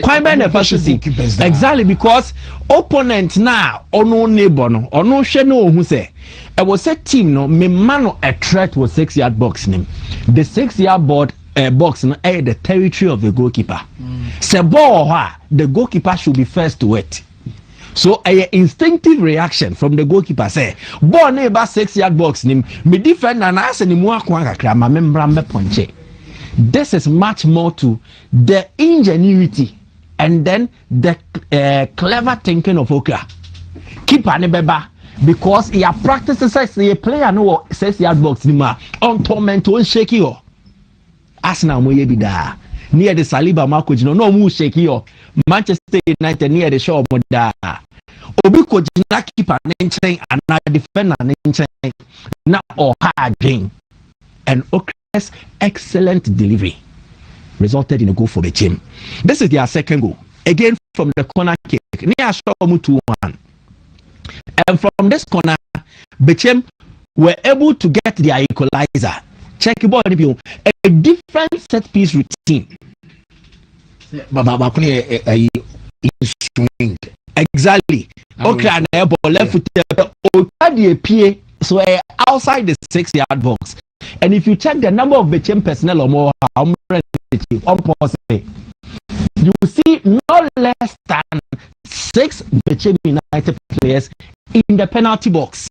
Quite exactly because opponent now or no neighbor no or no sheno who say it was a team no me man a threat was 6-yard box name. The 6-yard board box no the territory of the goalkeeper. Say ball the goalkeeper should be first to it. So a instinctive reaction from the goalkeeper say ball neighbor 6-yard box name me defend and ask any more kakra ma membra me ponche. This is much more to the ingenuity and then the clever thinking of Okra. Keeper nebeba because he has practices as a player no 6-yard box nima on torment on shaky yo. Arsenal mo ye bida near the Saliba Marco no mu shaky yo. Manchester United near the show mo da. Obi ko jina keeper nchen and defender nchen na or hard game and Okra's excellent delivery resulted in a goal for Bechem. This is their second goal. Again from the corner kick. Near Shaw 2-1. And from this corner, Bechem were able to get their equalizer. Check the ball, a different set piece routine. Exactly. Okay, and left foot so outside the 6-yard box. And if you check the number of Bechem personnel or more, you see no less than 6 Bechem United players in the penalty box.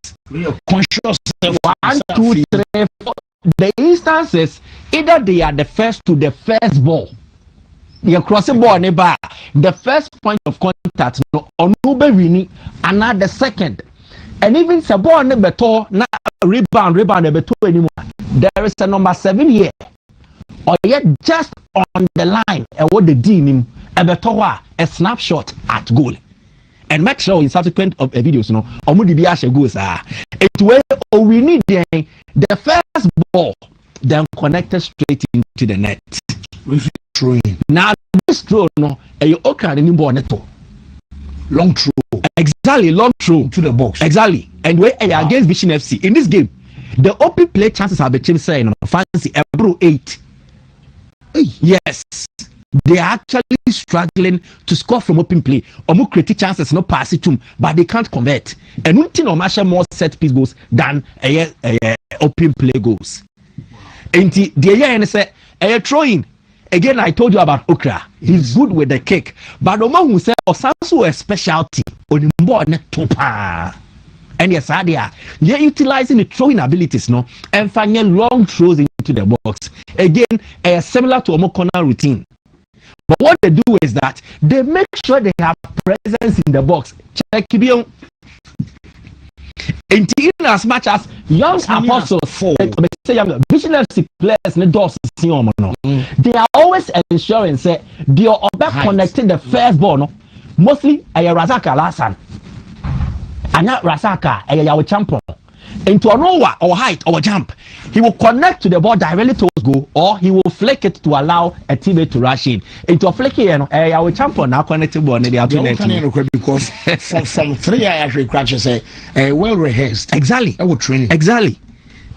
Conscious 1, 2, 3, 4. The instances either they are the first to the first ball. They are crossing ball nearby. The first point of contact no Onubewini and not the second. And even Sabon Beto na rebound beto anymore. There is a number 7 here. Or yet just on the line and what the deem him a snapshot at goal. and make sure in subsequent of videos, you know, Omudi Biasha goes. It way we need the first ball, then connected straight into the net. Now this throw, no, you okay the ball neto. Long throw. Exactly, long throw to the box. Exactly. And we are against Vision FC. In this game, the open play chances have been saying fancy Ebro 8. Yes. They are actually struggling to score from open play. Omu create chances, no pass it to them, but they can't convert. And one thing Omasha more set piece goals than open play goals. And the and say a throwing. Again, I told you about Okra. He's good with the kick. But the man who said, Osanso a specialty on the board topa. And yes, you're utilizing the throwing abilities, no, and finding long throws into the box. Again, similar to a corner routine. But what they do is that they make sure they have presence in the box. Check it. In as much as young apostles, Vision FC players, they are always ensuring say they are connecting the first ball. No? Mostly a Razaka Lasan. And not Razaka, a champion. Into a rower or height or jump, he will connect to the ball directly towards goal, or he will flick it to allow a teammate to rush in. Into a flick here, our champion now connected ball. Because from 3 years we crash say well rehearsed. Exactly. I will train. Exactly.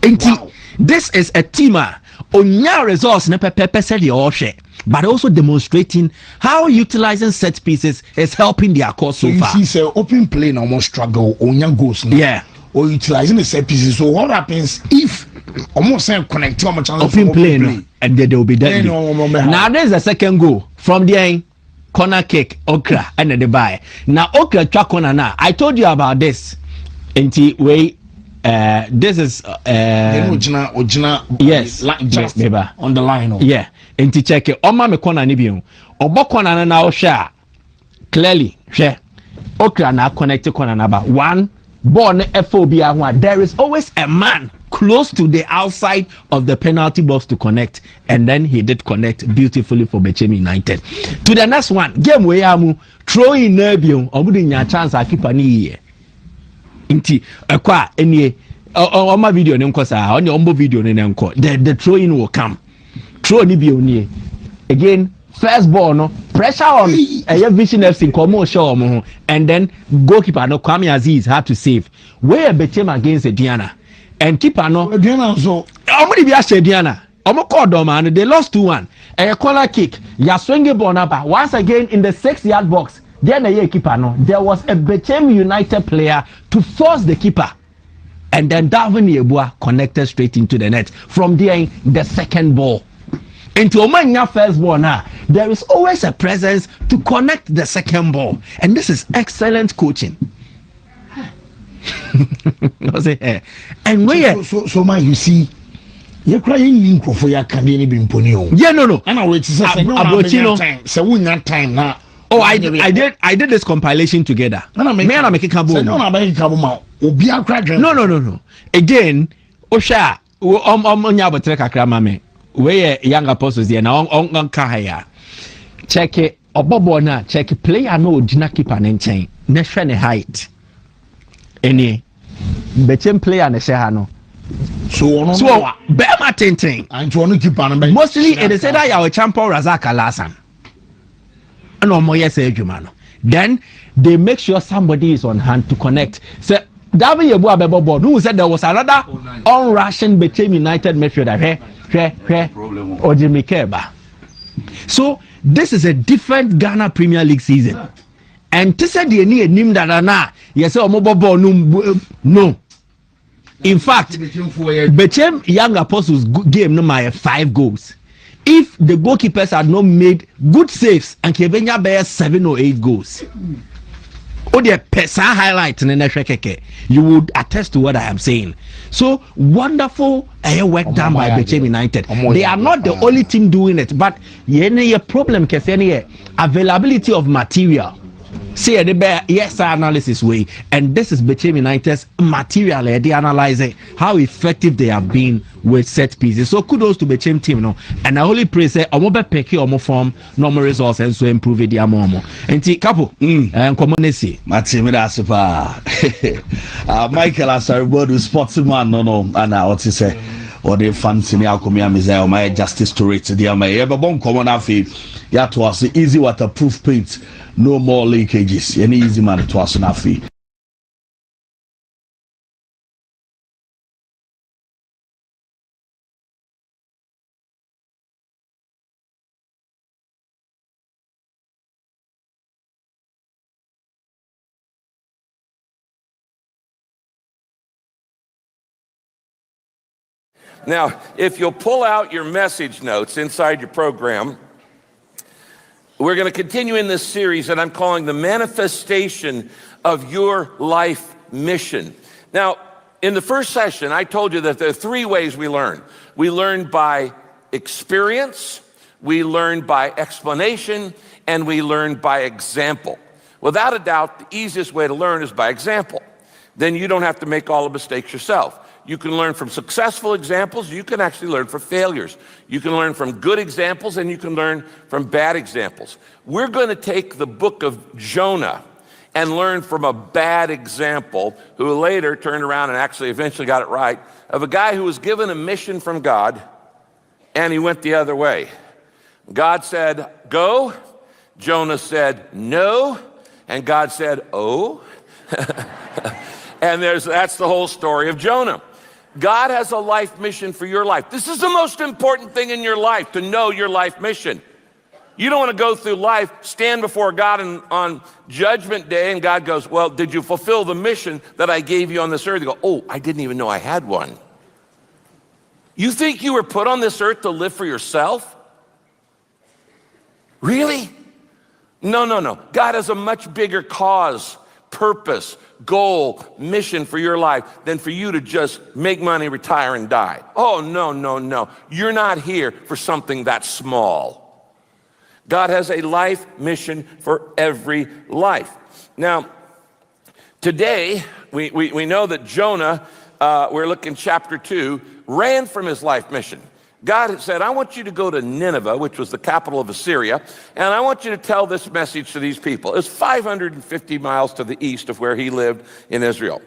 Wow. This is a teamer. Onya results ne pepe said the but also demonstrating how utilizing set pieces is helping their cause so far. You see, open play no more struggle. Onya goes now. Yeah. Or utilizing the set pieces. So what happens if almost connect to open play, no, and they will be dead. Now there's a second goal from the corner kick, Okra and the buy. Now Okra track corner now. I told you about this. Until way this is yes, just on the line. Yeah. Until check it. Oma me corner ni biun. Obo corner na share clearly. Share Okra na connected corner number 1. Born FOB, there is always a man close to the outside of the penalty box to connect, and then he did connect beautifully for Bechemi United. To the next one, game where I'm throwing Nerbion, or wouldn't your chance I keep an ear. Inti, a any on my video, on your video, the throwing will come. Throw Nibio again. First ball, no pressure on a Vision FC commercial, and then goalkeeper no Kwame Aziz had to save. Where Bechem against Diana and keeper no Diana so Omudi Biasha Diana. Man, they lost 2-1. A corner kick, ya swing ball number once again in the 6-yard box. Then a keeper no. There was a Bechem United player to force the keeper, and then Darwin Yeboah connected straight into the net. From there, the second ball. Into Omanya first ball now, there is always a presence to connect the second ball, and this is excellent coaching. And where so man, you see, you're crying for your candy being pony. Yeah, no. And I wait to say time. So we not time now. Oh, I did this compilation together. No. Again, Osha, Onyabotre kakramame. Where young apostles there now on Kahaya. Check it, Obobo na check it, player no dina keep an chain. Neshane height. Any Bechem player ne shehano. So Bema Tinting. And to only keep on mostly it is said that our champion Razaka Lasan. No more yes, Jumano. Then they make sure somebody is on hand to connect. So David Yeboah who said there was another on-Russian Bechem United midfielder here. So this is a different Ghana Premier League season, and to say the name that na yes no. In fact, Bechem Young Apostles game no 5 goals. If the goalkeepers had not made good saves, and Kevenya bears 7 or 8 goals. Oh, the person highlight in the you would attest to what I am saying. So wonderful work done by Bechem United. They are not the only team doing it, but your problem availability of material. See the yes analysis way, and this is Bechem United's material. They analyze how effective they have been with set pieces. So kudos to Bechem team, no. And I only pray say omo be peki omo form normal results and so improve it their more. Enti couple and community. Matimi da super. Michael Asaribodu sportsman no and what to say. Or the fancy ni akomia mizai my justice to rate the my ebe bon common afi ya to us easy waterproof paint. No more leakages. Any easy man to us na fee. Now, if you'll pull out your message notes inside your program, we're going to continue in this series that I'm calling the manifestation of your life mission. Now, in the first session, I told you that there are 3 ways we learn. We learn by experience, we learn by explanation, and we learn by example. Without a doubt, the easiest way to learn is by example. Then you don't have to make all the mistakes yourself. You can learn from successful examples. You can actually learn from failures. You can learn from good examples, and you can learn from bad examples. We're going to take the book of Jonah and learn from a bad example, who later turned around and actually eventually got it right, of a guy who was given a mission from God, and he went the other way. God said, go. Jonah said, no. And God said, oh. And that's the whole story of Jonah. God has a life mission for your life. This is the most important thing in your life, to know your life mission. You don't want to go through life, stand before God on Judgment Day, and God goes, well, did you fulfill the mission that I gave you on this earth? You go, oh, I didn't even know I had one. You think you were put on this earth to live for yourself? Really? No. God has a much bigger cause, purpose, goal, mission for your life than for you to just make money, retire, and die. Oh, no. You're not here for something that small. God has a life mission for every life. Now, today, we know that Jonah, we're looking chapter 2, ran from his life mission. God had said, I want you to go to Nineveh, which was the capital of Assyria, and I want you to tell this message to these people. It's 550 miles to the east of where he lived in Israel.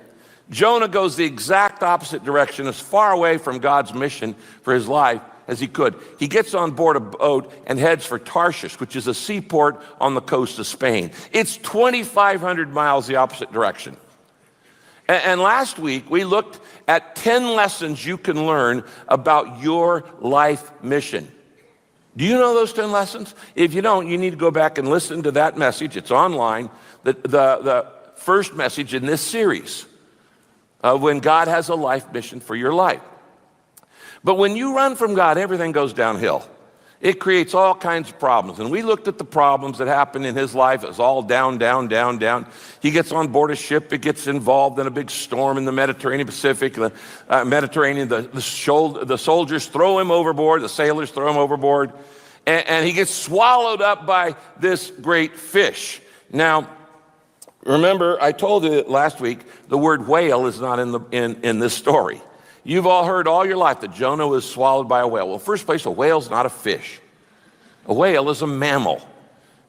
Jonah goes the exact opposite direction, as far away from God's mission for his life as he could. He gets on board a boat and heads for Tarshish, which is a seaport on the coast of Spain. It's 2,500 miles the opposite direction. And last week, we looked at 10 lessons you can learn about your life mission. Do you know those 10 lessons? If you don't, you need to go back and listen to that message. It's online, the first message in this series of when God has a life mission for your life. But when you run from God, everything goes downhill. It creates all kinds of problems. And we looked at the problems that happened in his life. It was all down. He gets on board a ship. It gets involved in a big storm in the Mediterranean Pacific. The soldiers throw him overboard. The sailors throw him overboard. And he gets swallowed up by this great fish. Now, remember, I told you last week, the word whale is not in this story. You've all heard all your life that Jonah was swallowed by a whale. Well, first place, a whale's not a fish. A whale is a mammal,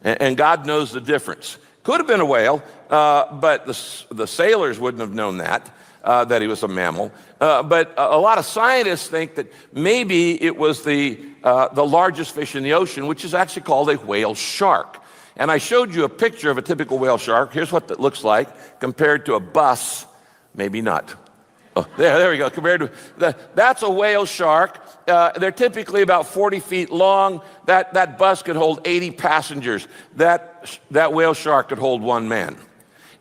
and God knows the difference. Could have been a whale, but the sailors wouldn't have known that he was a mammal. But a lot of scientists think that maybe it was the largest fish in the ocean, which is actually called a whale shark. And I showed you a picture of a typical whale shark. Here's what that looks like compared to a bus. Maybe not. Oh, there we go. Compared to that's a whale shark. They're typically about 40 feet long. That bus could hold 80 passengers. That whale shark could hold one man.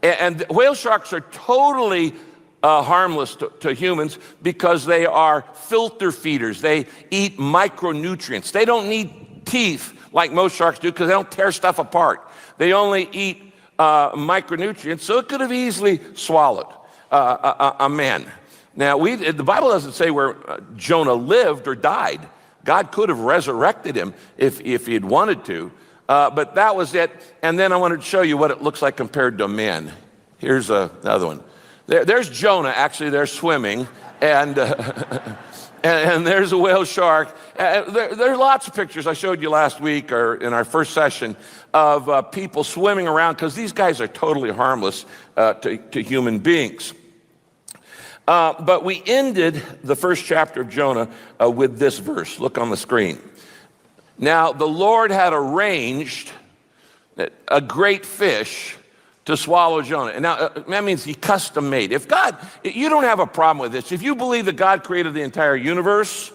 And whale sharks are totally harmless to humans because they are filter feeders. They eat micronutrients. They don't need teeth like most sharks do because they don't tear stuff apart. They only eat micronutrients, so it could have easily swallowed a man. Now, the Bible doesn't say where Jonah lived or died. God could have resurrected him if he had wanted to, But that was it. And then I wanted to show you what it looks like compared to a man. Here's another one. There's Jonah. Actually, they're swimming. And, and there's a whale shark. There are lots of pictures I showed you last week or in our first session of people swimming around because these guys are totally harmless to human beings. But we ended the first chapter of Jonah with this verse. Look on the screen. Now, the Lord had arranged a great fish to swallow Jonah. And now, that means he custom made. If God, you don't have a problem with this. If you believe that God created the entire universe,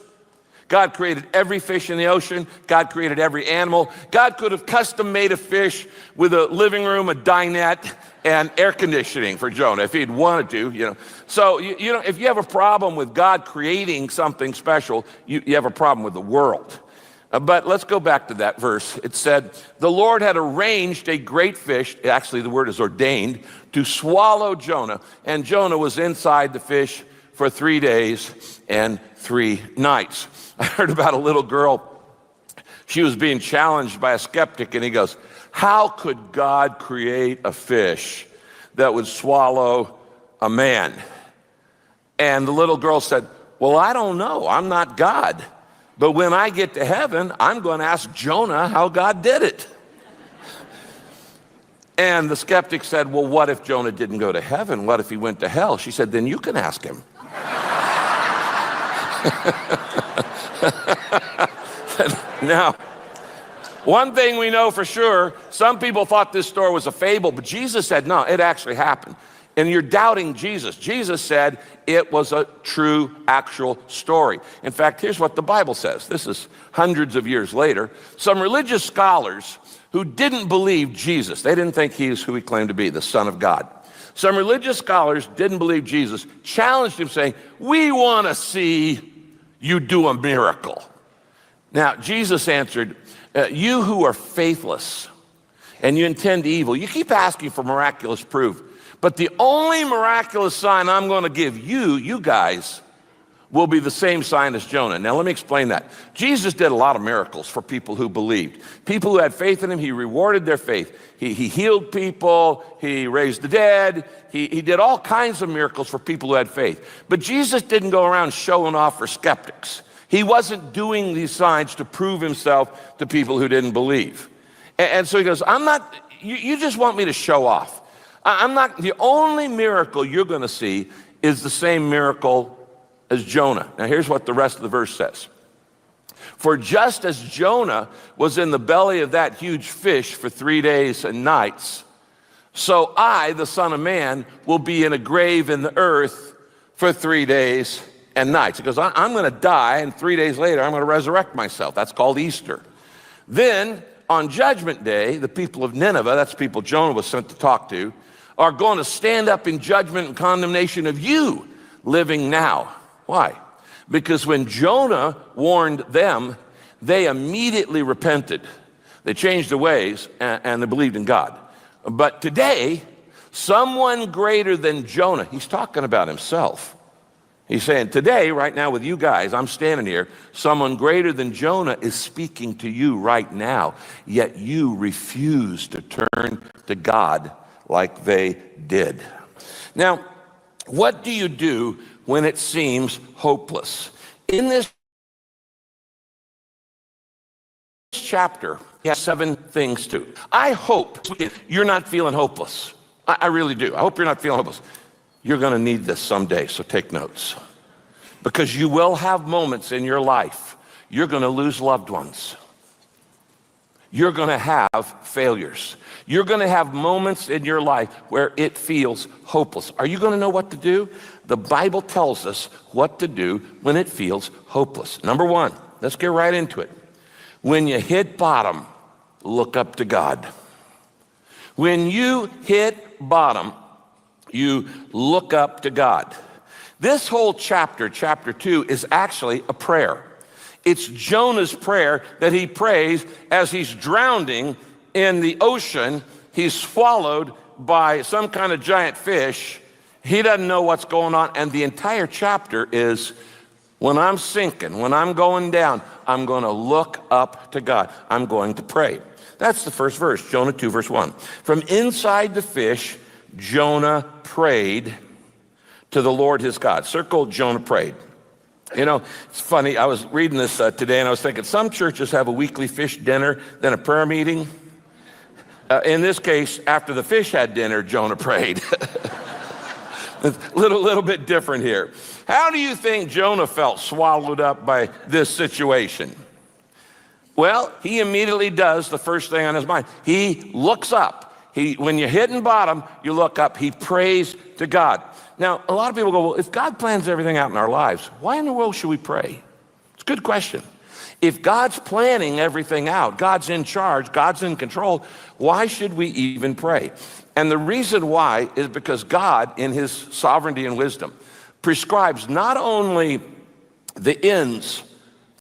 God created every fish in the ocean, God created every animal, God could have custom made a fish with a living room, a dinette, and air conditioning for Jonah if he'd wanted to, you know. So, you know, if you have a problem with God creating something special, you have a problem with the world. But let's go back to that verse. It said, the Lord had arranged a great fish, actually the word is ordained, to swallow Jonah. And Jonah was inside the fish for 3 days and 3 nights. I heard about a little girl. She was being challenged by a skeptic, and he goes, how could God create a fish that would swallow a man? And the little girl said, well, I don't know. I'm not God. But when I get to heaven, I'm going to ask Jonah how God did it. And the skeptic said, well, what if Jonah didn't go to heaven? What if he went to hell? She said, then you can ask him. Now, one thing we know for sure, some people thought this story was a fable, but Jesus said, no, it actually happened. And you're doubting Jesus. Jesus said it was a true, actual story. In fact, here's what the Bible says. This is hundreds of years later. Some religious scholars who didn't believe Jesus, they didn't think he was who he claimed to be, the Son of God. Some religious scholars didn't believe Jesus, challenged him saying, we want to see you do a miracle. Now, Jesus answered, you who are faithless and you intend evil, you keep asking for miraculous proof. But the only miraculous sign I'm going to give you guys, will be the same sign as Jonah. Now, let me explain that. Jesus did a lot of miracles for people who believed. People who had faith in him, he rewarded their faith. He healed people. He raised the dead. He did all kinds of miracles for people who had faith. But Jesus didn't go around showing off for skeptics. He wasn't doing these signs to prove himself to people who didn't believe. And so he goes, I'm not, you just want me to show off. I'm not, the only miracle you're going to see is the same miracle as Jonah. Now here's what the rest of the verse says. For just as Jonah was in the belly of that huge fish for 3 days and nights, so I, the Son of Man, will be in a grave in the earth for 3 days and nights. He goes, I'm going to die, and 3 days later I'm going to resurrect myself. That's called Easter. Then on Judgment Day, the people of Nineveh, that's the people Jonah was sent to talk to, are going to stand up in judgment and condemnation of you living now. Why? Because when Jonah warned them, they immediately repented. They changed their ways and they believed in God. But today, someone greater than Jonah, he's talking about himself. He's saying, today, right now with you guys, I'm standing here, someone greater than Jonah is speaking to you right now, yet you refuse to turn to God like they did. Now, what do you do when it seems hopeless? In this chapter, he has 7 things to. I hope you're not feeling hopeless. I really do. I hope you're not feeling hopeless. You're going to need this someday, so take notes. Because you will have moments in your life. You're going to lose loved ones. You're going to have failures. You're going to have moments in your life where it feels hopeless. Are you going to know what to do? The Bible tells us what to do when it feels hopeless. Number 1, let's get right into it. When you hit bottom, look up to God. When you hit bottom, you look up to God. This whole chapter, chapter 2, is actually a prayer. It's Jonah's prayer that he prays as he's drowning in the ocean. He's swallowed by some kind of giant fish. He doesn't know what's going on. And the entire chapter is, when I'm sinking, when I'm going down, I'm going to look up to God. I'm going to pray. That's the first verse, Jonah 2, verse 1. From inside the fish, Jonah prayed to the Lord his God. Circle Jonah prayed. You know, it's funny. I was reading this today, and I was thinking some churches have a weekly fish dinner, then a prayer meeting. In this case, after the fish had dinner, Jonah prayed. It's a little bit different here. How do you think Jonah felt swallowed up by this situation? Well, he immediately does the first thing on his mind. He looks up. When you're hitting bottom, you look up. He prays to God. Now, a lot of people go, well, if God plans everything out in our lives, why in the world should we pray? It's a good question. If God's planning everything out, God's in charge, God's in control, why should we even pray? And the reason why is because God, in his sovereignty and wisdom, prescribes not only the ends